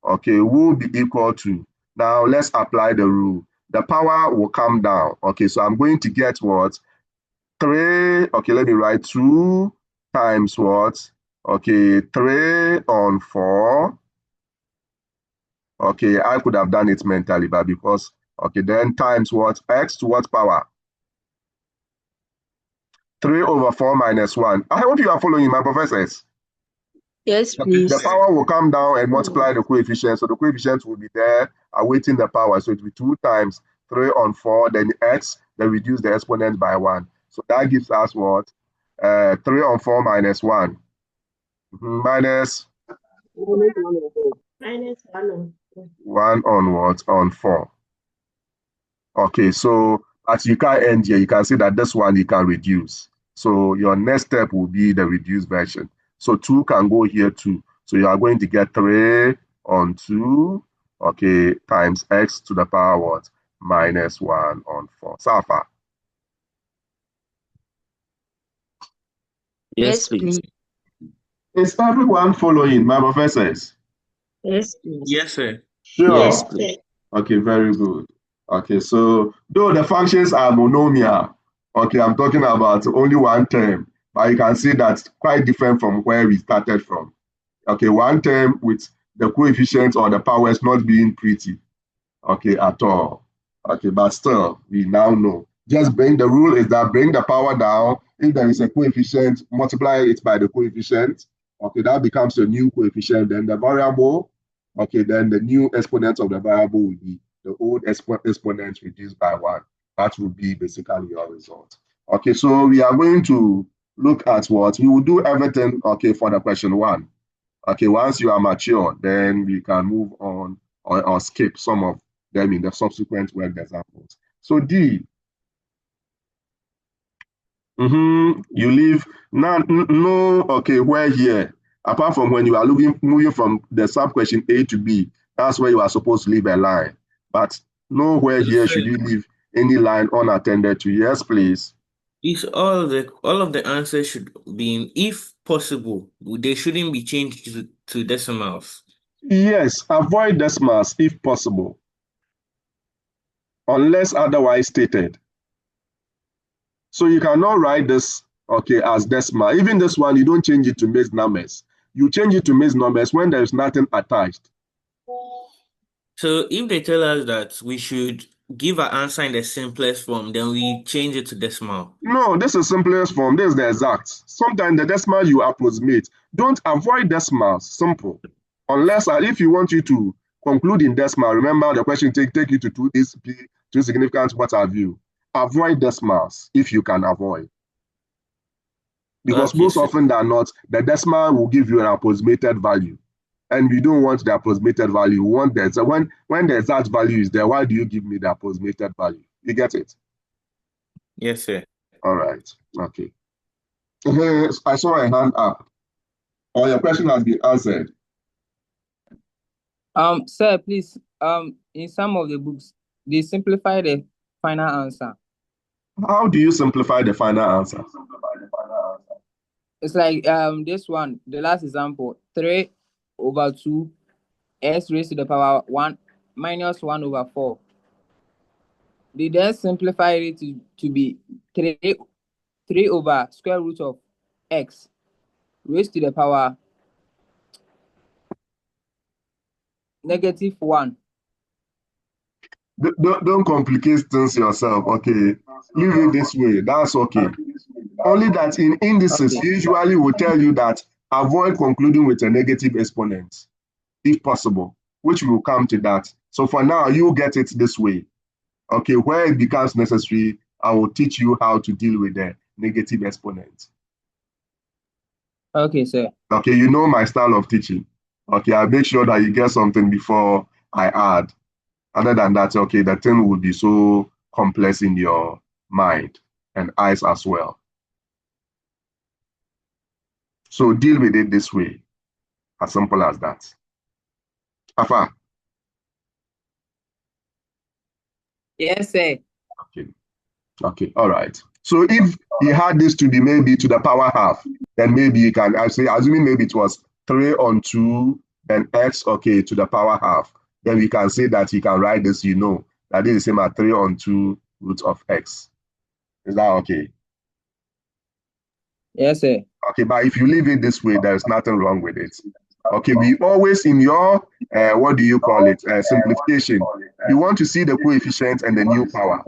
Okay, will be equal to, now let's apply the rule. The power will come down. Okay, so I'm going to get what? 3, okay, let me write 2 times what? Okay, 3 on 4. Okay, I could have done it mentally, but because, okay, then times what? X to what power? 3 over 4 minus 1. I hope you are following my professors. Yes, The please. power will come down and multiply the coefficient. So the coefficient will be there awaiting the power. So it will be 2 times 3 on 4, then x, then reduce the exponent by 1. So that gives us what? 3 on 4 minus 1. Minus Minus 1 1 on what? On 4. Okay, so as you can end here, you can see that this one you can reduce. So your next step will be the reduced version. So 2 can go here too. So you are going to get 3 on 2, okay, times x to the power what? Minus 1 on 4. Safa. Yes, please. Is everyone following, my professors? Yes, please. Yes, sir. Sure. Yes, please. Okay, very good. Okay, so though the functions are monomial, okay, I'm talking about only one term, but you can see that's quite different from where we started from. Okay, one term with the coefficients or the powers not being pretty, okay, at all. Okay, but still, we now know. Just bring the rule is that bring the power down. If there is a coefficient, multiply it by the coefficient. Okay, that becomes a new coefficient. Then the variable, okay, then the new exponent of the variable will be the old exponent reduced by 1. That will be basically your result. Okay, so we are going to look at what we will do everything, okay, for the question 1. Okay, once you are mature, then we can move on or skip some of them in the subsequent word examples. So D, you leave now, no, okay, where here? Apart from when you are moving from the sub question A to B, that's where you are supposed to leave a line. But nowhere Yes, here sir. should you leave any line unattended to. Yes, please. It's all of the answers should be, if possible, they shouldn't be changed to decimals. Yes, avoid decimals if possible, unless otherwise stated. So you cannot write this, okay, as decimal. Even this one, you don't change it to mixed numbers. You change it to mixed numbers when there is nothing attached. So if they tell us that we should give our answer in the simplest form, then we change it to decimal. No, this is simplest form. This is the exact. Sometimes the decimal you approximate. Don't avoid decimals. Simple. Unless if you want you to conclude in decimal, remember the question take you to 2 2 significant, what have you. Avoid decimals if you can avoid. Because Okay, most sir. often than not, the decimal will give you an approximated value. And we don't want the approximated value. We want that. So when the exact value is there, why do you give me the approximated value? You get it? Yes, sir. All right. Okay. I saw a hand up. Or your question has been answered. Sir, please, in some of the books, they simplify the final answer. How do you simplify the final answer? It's like this one, the last example, 3 over 2 s raised to the power 1 minus 1 over 4. They then simplify it to be 3 over square root of x raised to the power -1. Don't complicate things yourself. Okay. Leave it this way. That's okay. Only that in indices, Okay. usually will tell you that avoid concluding with a negative exponent, if possible, which will come to that. So for now, you get it this way. Okay, where it becomes necessary, I will teach you how to deal with the negative exponent. Okay, sir. Okay, you know my style of teaching. Okay, I'll make sure that you get something before I add. Other than that, okay, the thing will be so complex in your mind and eyes as well. So deal with it this way, as simple as that. Afa? Yes, sir. Okay. Okay, all right. So if he had this to be maybe to the power half, then maybe you can, I say, assuming maybe it was 3 on 2, then x, okay, to the power half. Then we can say that he can write this, you know, that this is the same as 3 on 2 root of x. Is that okay? Yes, sir. Okay, but if you leave it this way, there is nothing wrong with it. Okay, we always in your, what do you call it, simplification, you want to see the coefficient and the new power.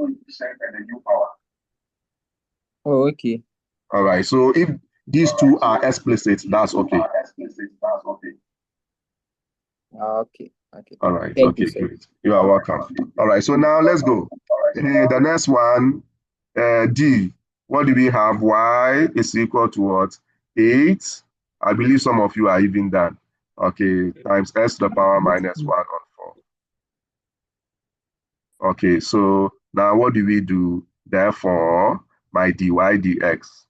Oh, okay. All right, so if these two are explicit, that's okay. Okay. All right. Thank Okay, you, sir. great. You are welcome. All right. So now let's go. The next one, D. What do we have? Y is equal to what? 8. I believe some of you are even done. Okay, times s to the power minus 1 on 4. Okay, so now what do we do? Therefore, my dy dx,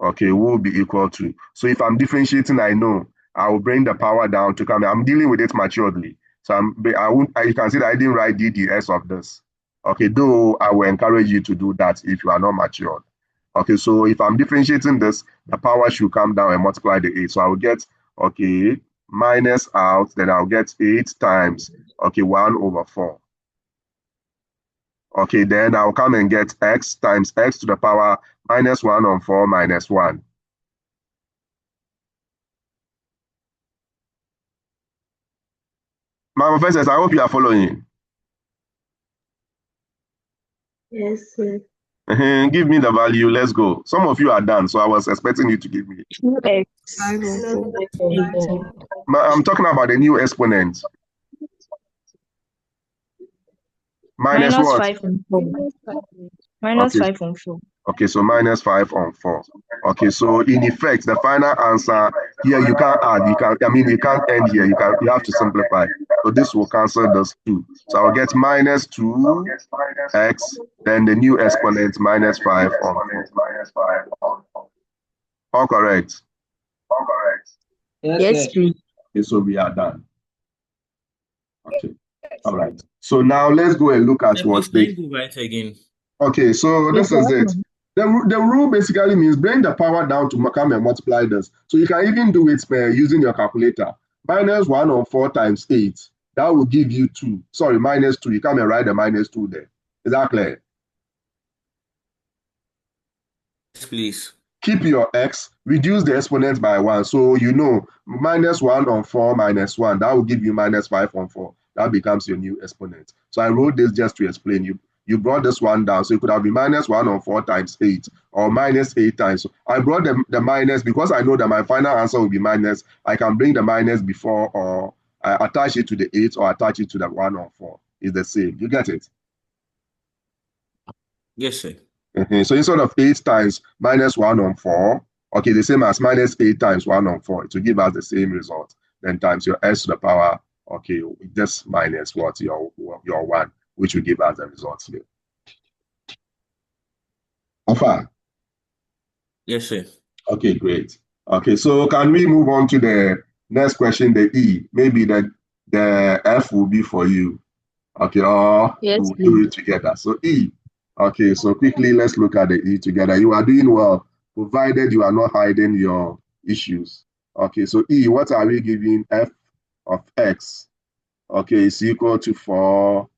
okay, will be equal to. So if I'm differentiating, I know I will bring the power down to come. I'm dealing with it maturely. So you can see that I didn't write ddx of this. Okay, though I will encourage you to do that if you are not matured. Okay, so if I'm differentiating this, the power should come down and multiply the 8. So I will get, okay, minus out, then I'll get 8 times, okay, 1 over 4. Okay, then I'll come and get x times x to the power minus 1 on 4 minus 1. My professors, I hope you are following. Yes, sir. Give me the value. Let's go. Some of you are done, so I was expecting you to give me. 2x. 5 on 4. I'm talking about the new exponent. Minus Minus what? 5 on 4. Minus Okay. 5 on 4. Okay, so minus 5 on 4. Okay, so in effect, the final answer here you can't add. You can't end here. You have to simplify. So this will cancel those 2. So I'll get minus 2x, then the new exponent minus 5 on 4. All correct. Yes, sir. please. Okay, so we are done. Okay. All right. So now let's go and look at what Can you go right again? Okay, so this is it. The rule basically means bring the power down to come and multiply this. So you can even do it using your calculator. Minus 1 on 4 times 8. That will give you 2. Sorry, minus 2. You come and write the minus 2 there. Is that clear? Yes, please. Keep your x, reduce the exponent by 1. So you know minus 1 on 4 minus 1. That will give you minus 5 on 4. That becomes your new exponent. So I wrote this just to explain you. You brought this one down. So it could have been minus 1 on 4 times 8 or minus 8 times. So I brought the minus because I know that my final answer will be minus. I can bring the minus before or I attach it to the 8 or attach it to the 1 on 4. It's the same. You get it? Yes, sir. So instead of 8 times minus 1 on 4, okay, the same as minus 8 times 1 on 4, it will give us the same result. Then times your s to the power, okay, just minus what your 1, which will give us the result here. How far? Yes, sir. Okay, great. Okay, so can we move on to the next question, the E? Maybe the F will be for you. Okay, or Yes, we'll do it together. So E. Okay, so quickly let's look at the E together. You are doing well, provided you are not hiding your issues. Okay, so E, what are we giving? F of x? Okay, is equal to 4,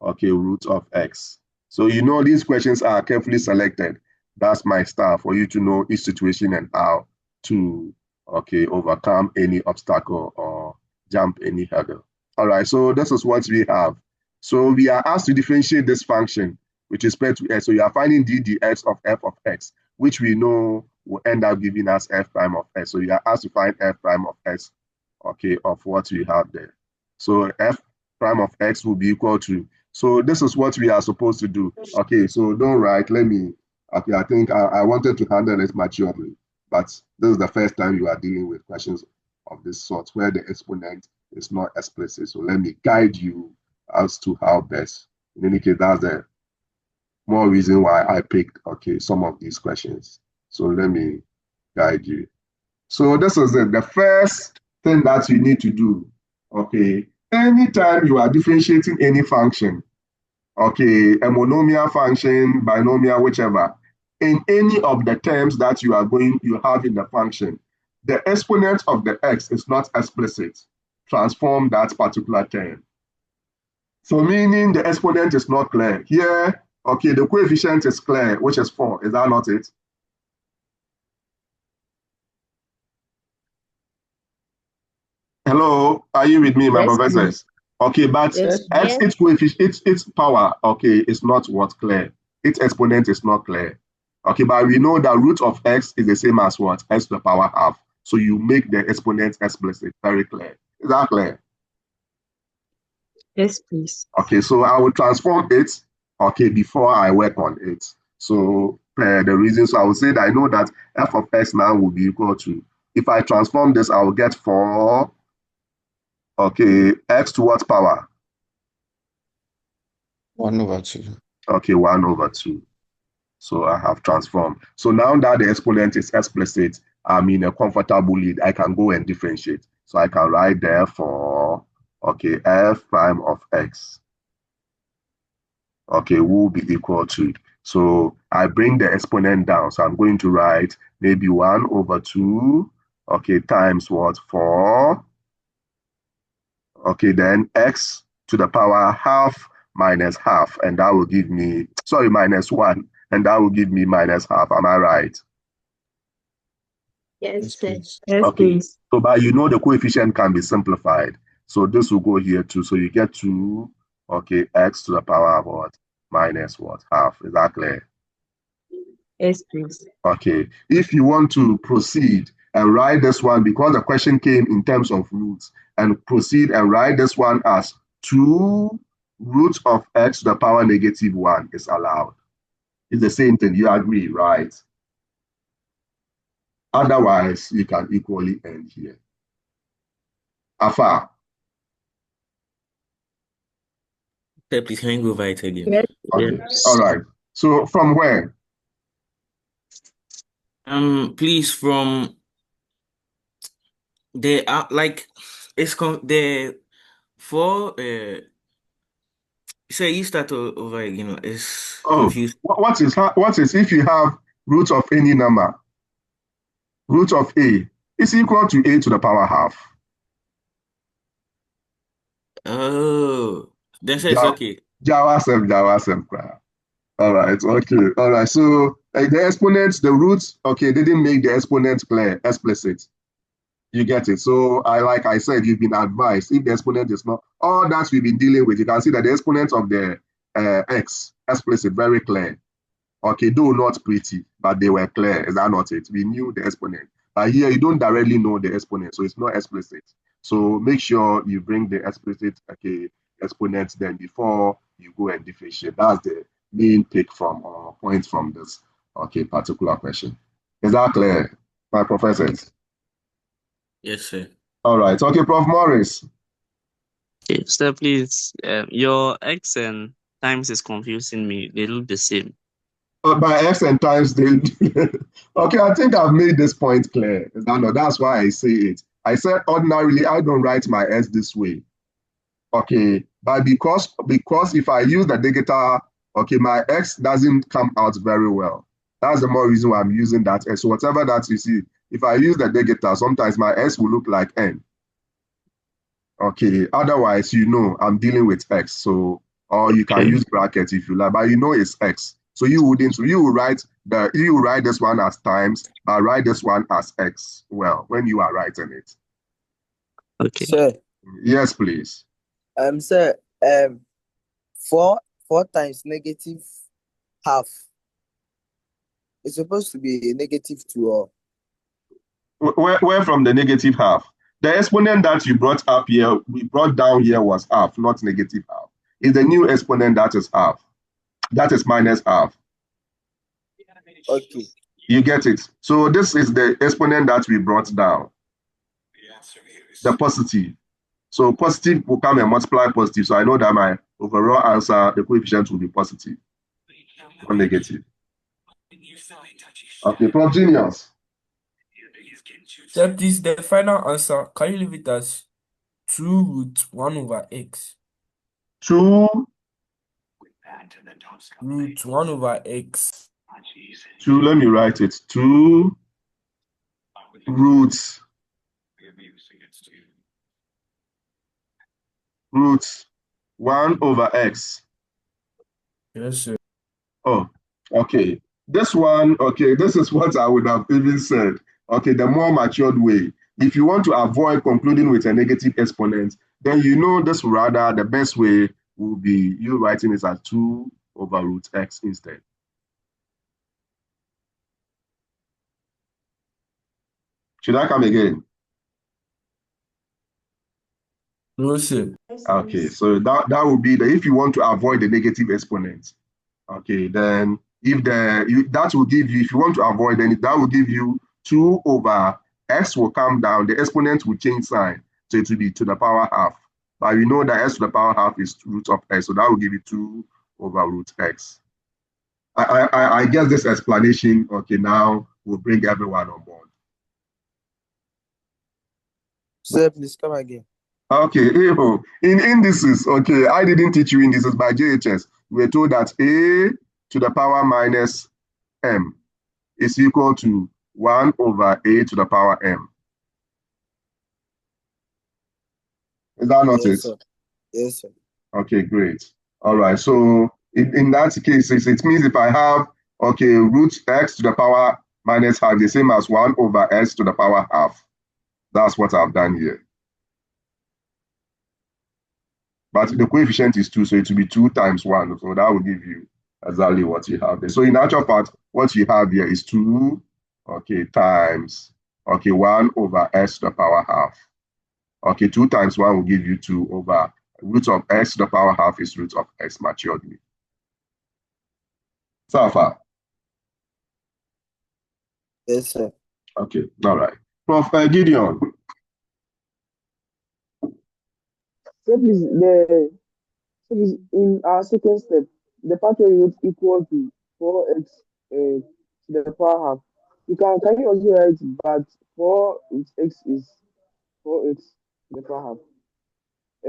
okay, root of x. So you know these questions are carefully selected. That's my style for you to know each situation and how to, okay, overcome any obstacle or jump any hurdle. All right, so this is what we have. So we are asked to differentiate this function with respect to x. So you are finding d dx of f of x, which we know will end up giving us f prime of x. So you are asked to find f prime of x, okay, of what we have there. So f prime of x will be equal to, so this is what we are supposed to do. Okay, so don't write, okay, I think I wanted to handle it maturely, but this is the first time you are dealing with questions of this sort where the exponent is not explicit. So let me guide you as to how best. In any case, that's the more reason why I picked, okay, some of these questions. So let me guide you. So this is it. The first thing that you need to do, okay, anytime you are differentiating any function, okay, a monomial function, binomial, whichever, in any of the terms that you have in the function, the exponent of the x is not explicit. Transform that particular term. So meaning the exponent is not clear. Here, okay, the coefficient is clear, which is 4. Is that not it? Hello, are you with me, my Yes, professors? Okay, but Yes. x, its coefficient, its power, okay, is not what clear. Its exponent is not clear. Okay, but we know that root of x is the same as what? X to the power half. So you make the exponent explicit. Very clear. Is that clear? Yes, please. Okay, so I will transform it, okay, before I work on it. So the reason, so I will say that I know that f of x now will be equal to, if I transform this, I will get 4, okay, x to what power? 1/2. Okay, 1 over 2. So I have transformed. So now that the exponent is explicit, I'm in a comfortable lead. I can go and differentiate. So I can write therefore, okay, f prime of x, okay, will be equal to. So I bring the exponent down. So I'm going to write maybe 1 over 2, okay, times what? 4. Okay, then x to the power half minus half. And that will give me, sorry, minus 1. And that will give me minus half. Am I right? Yes, sir. Yes, Okay, please. so but you know the coefficient can be simplified. So this will go here too. So you get 2, okay, x to the power of what? Minus what? Half. Is that clear? Yes, please. Okay, if you want to proceed and write this one, because the question came in terms of roots, and proceed and write this one as 2 root of x to the power negative 1 is allowed. It's the same thing. You agree, right? Otherwise, you can equally end here. Afa. Sir, please can you go over it again? Yes. Okay. Yes. All right. So from where? Please, from the like the for so you start over again. It's Oh, confused. what is if you have root of any number, root of a is equal to a to the power half. Oh, then so it's Ja- okay. Jawasem. All right. Okay. All right. So the exponents, the roots, okay, they didn't make the exponent clear, explicit. You get it. So like I said, you've been advised if the exponent is not all that we've been dealing with. You can see that the exponent of the x explicit, very clear. Okay, though not pretty, but they were clear. Is that not it? We knew the exponent. But here you don't directly know the exponent, so it's not explicit. So make sure you bring the explicit, okay, exponent then before you go and differentiate. That's the main take from or point from this, okay, particular question. Is that clear, my professors? Yes, sir. All right. Okay, Prof. Morris. Okay, sir, please. Your x and times is confusing me. They look the same. By x and times they okay, I think I've made this point clear. That's why I say it. I said ordinarily I don't write my s this way. Okay, but because if I use the digital, okay, my x doesn't come out very well. That's the more reason why I'm using that s. So whatever that you see, if I use the digital, sometimes my s will look like n. Okay, otherwise, I'm dealing with x. So, or you can Okay. use brackets if you like, but it's x. So you will write this one as times, but write this one as x. Well, when you are writing it. Okay. Sir, Yes, please. sir, 4 times negative half. It's supposed to be negative 2 or Where from the negative half? The exponent that you brought up here, we brought down here was half, not negative half. It's the new exponent that is half. That is minus half. okay. You get it? So this is the exponent that we brought down, the positive. So positive will come and multiply positive. So I know that my overall answer, the coefficient will be positive, not negative. Okay, Prof. Genius. So please, the final answer, can you leave it as 2 root 1 over x? 2 Root 1 over x. 2, let me write it. 2 roots 1 over x. Yes, sir. Oh, okay. This one, okay, this is what I would have even said. Okay, the more matured way. If you want to avoid concluding with a negative exponent, then this rather the best way will be you writing it as 2 over root x instead. Should I come again? No, sir. Okay, so that would be if you want to avoid the negative exponent. Okay, then if that will give you, if you want to avoid, then that will give you 2 over x will come down, the exponent will change sign, so it will be to the power half. But we know that x to the power half is root of x, so that will give you 2 over root x. I guess this explanation, okay, now will bring everyone on board. Sir, please come again. Okay, in indices, okay, I didn't teach you indices by JHS. We were told that a to the power minus m is equal to 1 over a to the power m. Is that not it? Sir. Yes, sir. Okay, great. All right, so in that case, it means if I have, okay, root x to the power minus half, the same as 1 over x to the power half. That's what I've done here. But the coefficient is 2, so it will be 2 times 1. So that will give you exactly what you have there. So in actual fact, what you have here is 2, okay, times, okay, 1 over x to the power half. Okay, 2 times 1 will give you 2 over root of x to the power half is root of x maturedly. So far? Yes, sir. Okay, all right. Prof. Gideon. So please, in our second step, the part where you equal to 4x to the power half, can you also write but 4 with x is 4x to the power half?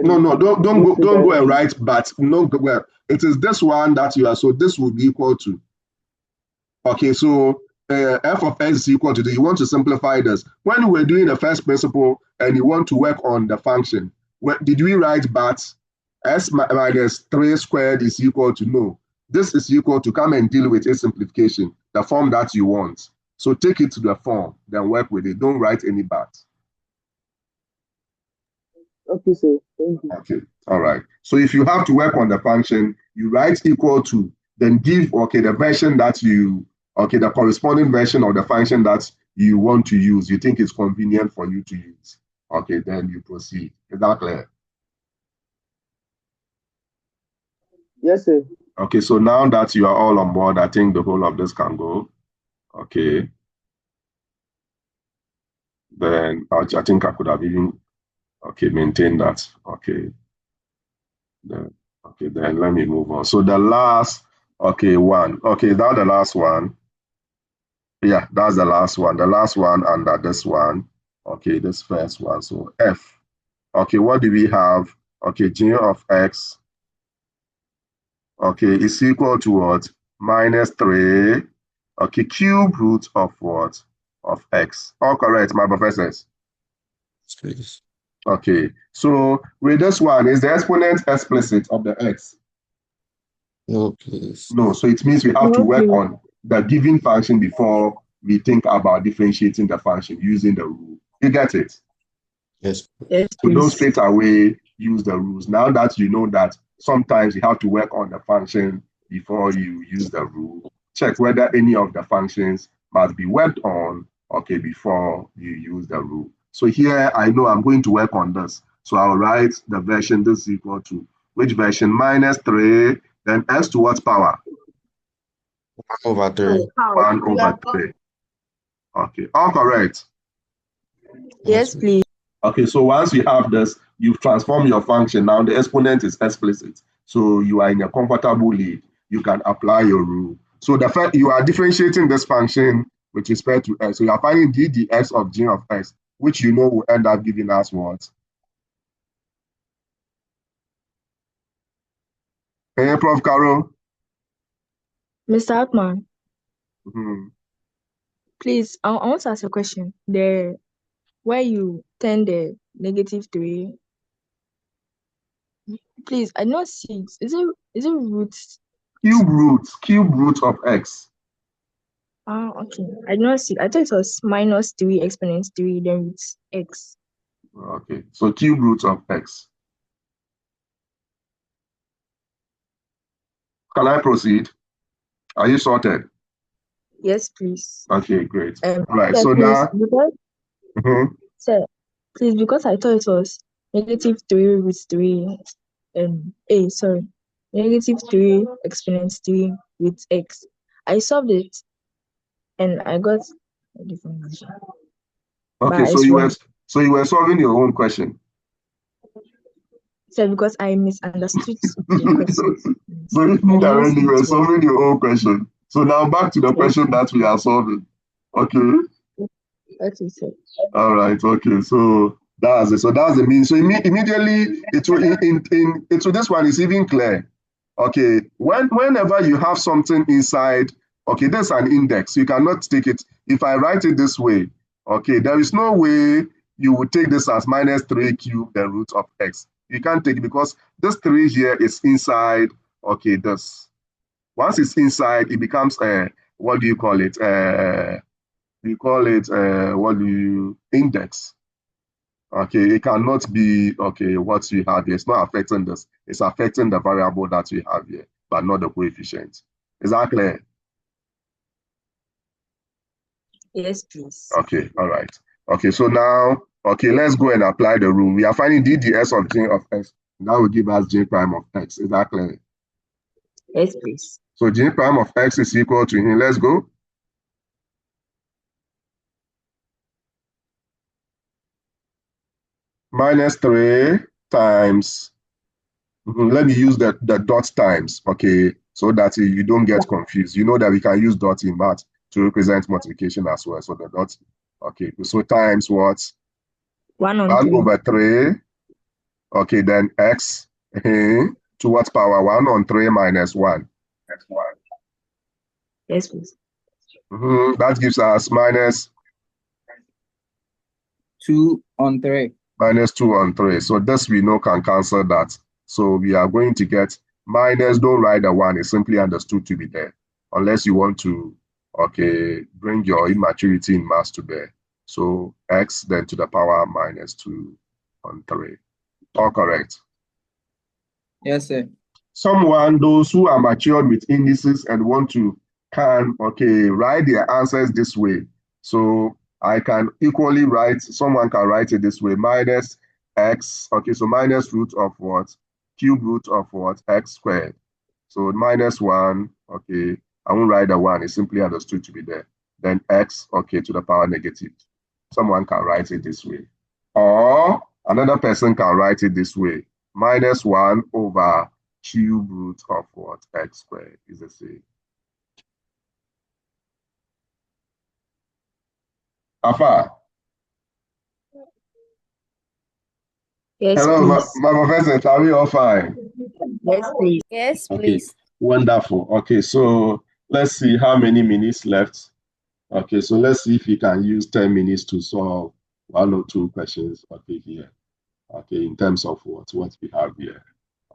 No, don't This go and is write, but no, well, it is this one that you are, so this will be equal to. Okay, so f of x is equal to this. You want to simplify this. When we were doing the first principle and you want to work on the function, did we write but s minus 3 squared is equal to no? This is equal to come and deal with a simplification, the form that you want. So take it to the form, then work with it. Don't write any but. okay, sir. Thank you. Okay, all right. So if you have to work on the function, you write equal to, then give, okay, the version that you, okay, the corresponding version of the function that you want to use, you think is convenient for you to use. Okay, then you proceed. Is that clear? Yes, sir. Okay, so now that you are all on board, I think the whole of this can go. Okay. Then I think I could have even, okay, maintained that. Okay. Then let me move on. So the last, okay, one. Okay, that's the last one. Yeah, that's the last one. The last one under this one. Okay, this first one. So F. Okay, what do we have? Okay, g of x. Okay, is equal to what? Minus 3. Okay, cube root of what? Of x. All correct, my professors. Please. Okay, so with this one, is the exponent explicit of the x? No, please. No, so it means we have to No, work please. on the given function before we think about differentiating the function using the rule. You get it? Yes. Yes, So don't please. straight away use the rules. Now that you know that sometimes you have to work on the function before you use the rule, check whether any of the functions must be worked on, okay, before you use the rule. So here I know I'm going to work on this. So I'll write the version this is equal to which version? Minus 3, then x to what power? 1/3. 1 over 3. Okay, all correct. Yes, please. Okay, so once you have this, you've transformed your function. Now the exponent is explicit. So you are in a comfortable lead. You can apply your rule. So the fact you are differentiating this function with respect to x. So you are finding d dx of g of x, which you know will end up giving us what? Hey, Prof. Carol. Mr. Hartman, Mhm. please, I want to ask a question. Where you turn the -3, please, I don't see it. Is it roots? Cube root of x. Ah, okay. I did not see. I thought it was -3 exponent 3, then it's x. Okay, so cube root of x. Can I proceed? Are you sorted? Yes, please. Okay, great. All right, Yes, so please. now, Sir, please, because I thought it was negative 3 root 3, negative 3 exponent 3 with x. I solved it and I got a different answer. Okay, But so it's you wrong. were solving your own question. Sir, because I misunderstood the question. So I didn't indirectly you see were it well. solving your own question. So now back to the question that we are solving. Okay. Okay, sir. All right. Okay. So that's it. So that's the mean. So immediately it will into this one is even clear. Okay. Whenever you have something inside, okay, there's an index. You cannot take it. If I write it this way, okay, there is no way you would take this as minus 3 cubed the root of x. You can't take it because this 3 here is inside, okay, this. Once it's inside, it becomes what do you call it? We call it what do you index? Okay, it cannot be okay what you have here. It's not affecting this. It's affecting the variable that we have here, but not the coefficient. Is that clear? Yes, please. Okay, all right. Okay, so now okay, let's go and apply the rule. We are finding DDS of J of x. That will give us J prime of x. Is that clear? Yes, please. So J prime of x is equal to here. Let's go. Minus 3 times, let me use the dot times, okay, so that you don't get confused. You know that we can use dot in math to represent multiplication as well. So the dot, okay, so times what? 1 on 1 3. over 3, okay, then x to what power? 1 on 3 minus 1. Yes, please. That gives us minus 2 on 3. minus 2 on 3. So this we know can cancel that. So we are going to get minus, don't write the 1, it's simply understood to be there. Unless you want to, okay, bring your immaturity in mass to bear. So x then to the power minus 2 on 3. All correct. Yes, sir. Those who are matured with indices and want to okay, write their answers this way. So I can equally write, someone can write it this way, minus x, okay, so minus root of what? Cube root of what? X squared. So minus 1, okay, I won't write the 1, it's simply understood to be there. Then x, okay, to the power negative. Someone can write it this way. Or another person can write it this way, minus 1 over cube root of what? X squared is the same. Afa. Yes, Hello, please. my professor, are we all fine? Yes, please. Yes, Okay, please. wonderful. Okay, so let's see how many minutes left. Okay, so let's see if you can use 10 minutes to solve 1 or 2 questions, okay, here. Okay, in terms of what we have here.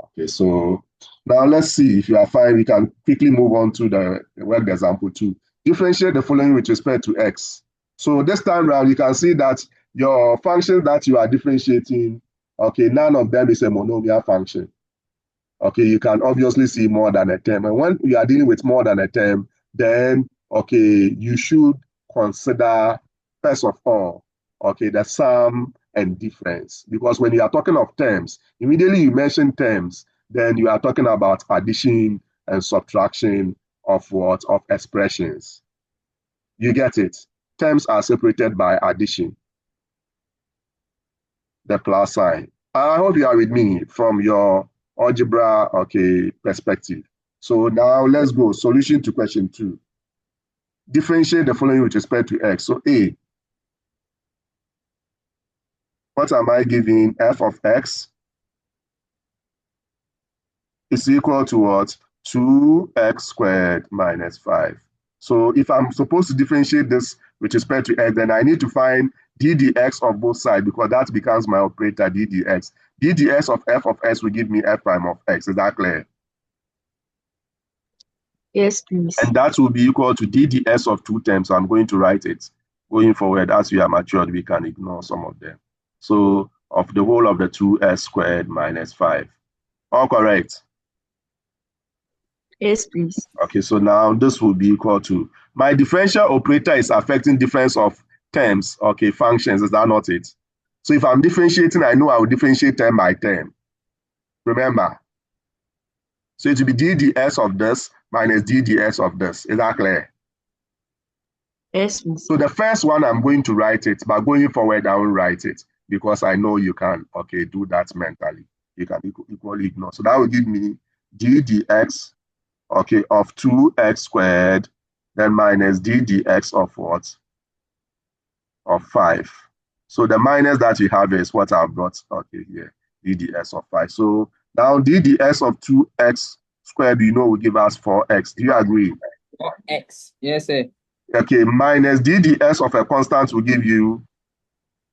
Okay, so now let's see if you are fine. We can quickly move on to the worked example 2. Differentiate the following with respect to x. So this time around, you can see that your function that you are differentiating, okay, none of them is a monomial function. Okay, you can obviously see more than a term. And when you are dealing with more than a term, then, okay, you should consider, first of all, okay, the sum and difference. Because when you are talking of terms, immediately you mention terms, then you are talking about addition and subtraction of what? Of expressions. You get it? Terms are separated by addition, the plus sign. I hope you are with me from your algebra, okay, perspective. So now let's go. Solution to question 2. Differentiate the following with respect to x. So A, what am I giving? F of x is equal to what? 2x squared minus 5. So if I'm supposed to differentiate this with respect to x, then I need to find ddx of both sides because that becomes my operator ddx. ddx of f of x will give me f prime of x. Is that clear? Yes, please. And that will be equal to ddx of 2 terms. I'm going to write it. Going forward, as we are matured, we can ignore some of them. So of the whole of the 2s squared minus 5. All correct? Yes, please. Okay, so now this will be equal to, my differential operator is affecting difference of terms, okay, functions, is that not it? So if I'm differentiating, I know I will differentiate term by term. Remember? So it will be dds of this minus dds of this. Is that clear? Yes, please. So the first one, I'm going to write it, but going forward, I won't write it because I know you can, okay, do that mentally. You can equally ignore. So that will give me ddx, okay, of 2x squared, then minus ddx of what? Of 5. So the minus that you have is what I've got, okay, here, ddx of 5. So now ddx of 2x squared, will give us 4x. Do you agree? 4x. Yes, sir. Okay, minus ddx of a constant will give you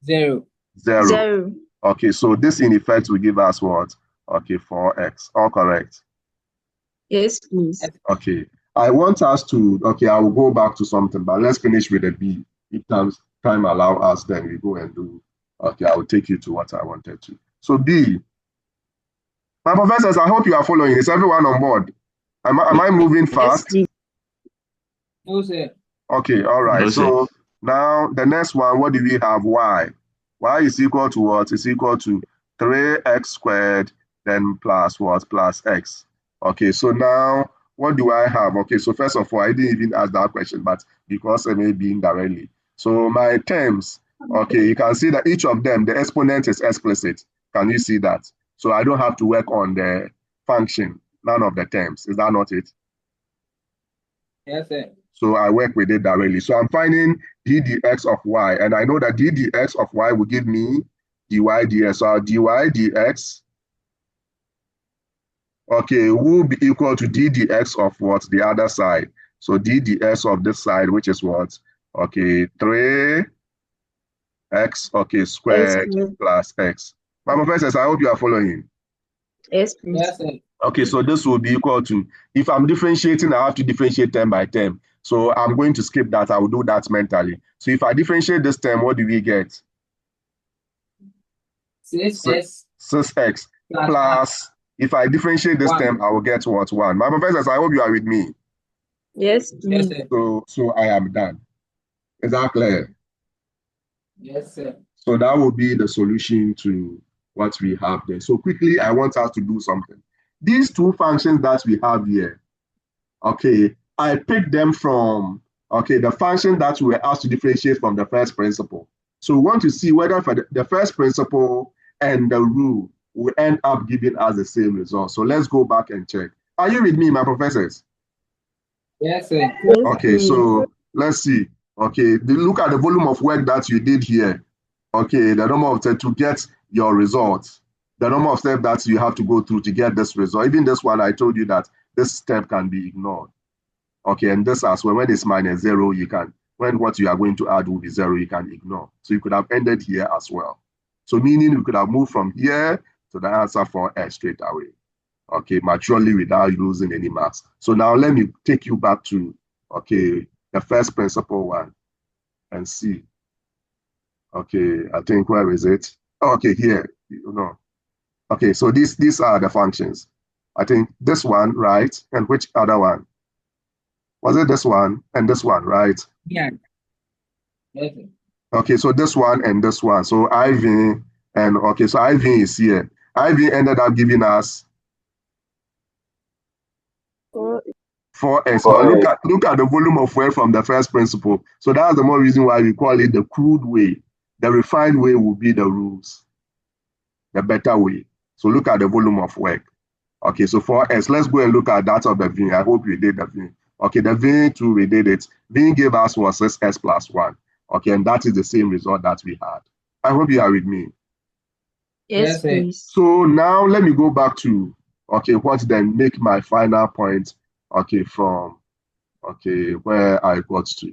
0. 0. Okay, so this in effect will give us what? Okay, 4x. All correct. Yes, please. Okay, I want us to, okay, I will go back to something, but let's finish with the b. If time allow us, then we go and do, okay, I will take you to what I wanted to. So b, my professors, I hope you are following. Is everyone on board? Am I moving Yes, fast? please. No, sir. Okay, all right. No, sir. So now the next one, what do we have? Y. Y is equal to what? It's equal to 3x squared, then plus what? Plus x. Okay, so now what do I have? Okay, so first of all, I didn't even ask that question, but because I may be indirectly. So my terms, okay, you can see that each of them, the exponent is explicit. Can you see that? So I don't have to work on the function, none of the terms. Is that not it? Yes, sir. So I work with it directly. So I'm finding ddx of y, and I know that ddx of y will give me dy dx. So our dy dx, okay, will be equal to ddx of what? The other side. So ddx of this side, which is what? Okay, 3x, okay, squared Yes, plus x. My professors, I hope you are following. Yes, please. Yes, sir. Okay, so this will be equal to, if I'm differentiating, I have to differentiate term by term. So I'm going to skip that. I will do that mentally. So if I differentiate this term, what do we get? 6x 6x plus, if I differentiate this 1. term, I will get what? 1. My professors, I hope you are with me. Yes, Yes, please. sir. So I am done. Is that clear? Yes, sir. So that will be the solution to what we have there. So quickly, I want us to do something. These two functions that we have here, okay, I picked them from, okay, the function that we were asked to differentiate from the first principle. So we want to see whether for the first principle and the rule will end up giving us the same result. So let's go back and check. Are you with me, my professors? Yes, sir. Yes, Okay, please. so let's see. Okay, look at the volume of work that you did here. Okay, the number of steps to get your results, the number of steps that you have to go through to get this result. Even this one, I told you that this step can be ignored. Okay, and this as well, when it's minus 0, you can, when what you are going to add will be 0, you can ignore. So you could have ended here as well. So meaning we could have moved from here to the answer for S straight away. Okay, maturely without losing any marks. So now let me take you back to, okay, the first principle one and see. Okay, I think, where is it? Okay, here, Okay, so these are the functions. I think this one, right? And which other one? Was it this one and this one, right? Yeah. Yes, sir. Okay, so this one and this one. So IV and, okay, so IV is here. IV ended up giving us 4x. But look at the volume of work from the first principle. So that's the more reason why we call it the crude way. The refined way will be the rules, the better way. So look at the volume of work. Okay, so 4x, let's go and look at that of the V. I hope you did the V. Okay, the V too, we did it. V gave us what? 6x plus 1. Okay, and that is the same result that we had. I hope you are with me. Yes, Yes, sir. please. So now let me go back to, okay, what then make my final point, okay, from, okay, where I got to,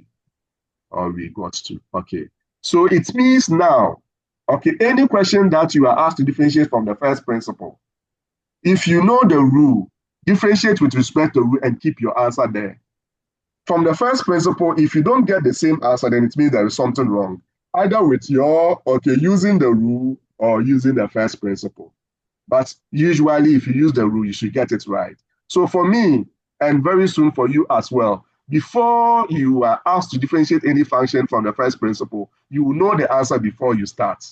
or we got to, okay. So it means now, okay, any question that you are asked to differentiate from the first principle, if you know the rule, differentiate with respect to rule and keep your answer there. From the first principle, if you don't get the same answer, then it means there is something wrong, either with your, okay, using the rule or using the first principle. But usually, if you use the rule, you should get it right. So for me, and very soon for you as well, before you are asked to differentiate any function from the first principle, you will know the answer before you start,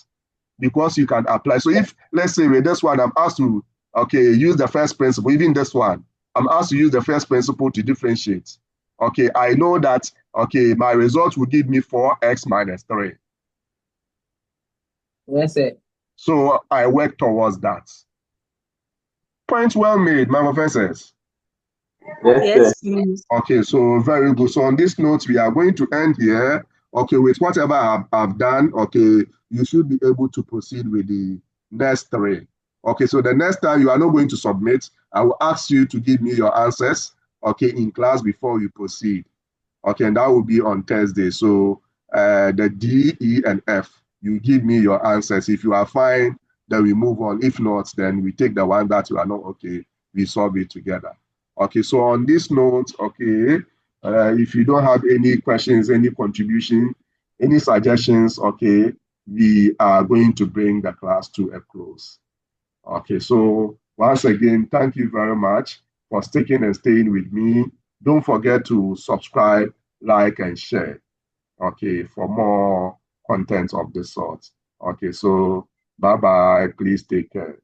because you can apply. So if, let's say with this one, I'm asked to, okay, use the first principle, even this one, I'm asked to use the first principle to differentiate. Okay, I know that, okay, my result will give me 4x minus 3. Yes, sir. So I work towards that. Point well made, my professors. Yes, please. Okay, so very good. So on this note, we are going to end here. Okay, with whatever I've done, okay, you should be able to proceed with the next 3. Okay, so the next time you are not going to submit, I will ask you to give me your answers, okay, in class before you proceed. Okay, and that will be on Thursday. So the D, E, and F, you give me your answers. If you are fine, then we move on. If not, then we take the one that you are not okay, we solve it together. Okay, so on this note, okay, if you don't have any questions, any contribution, any suggestions, okay, we are going to bring the class to a close. Okay, so once again, thank you very much for sticking and staying with me. Don't forget to subscribe, like, and share, okay, for more content of this sort. Okay, so bye-bye. Please take care.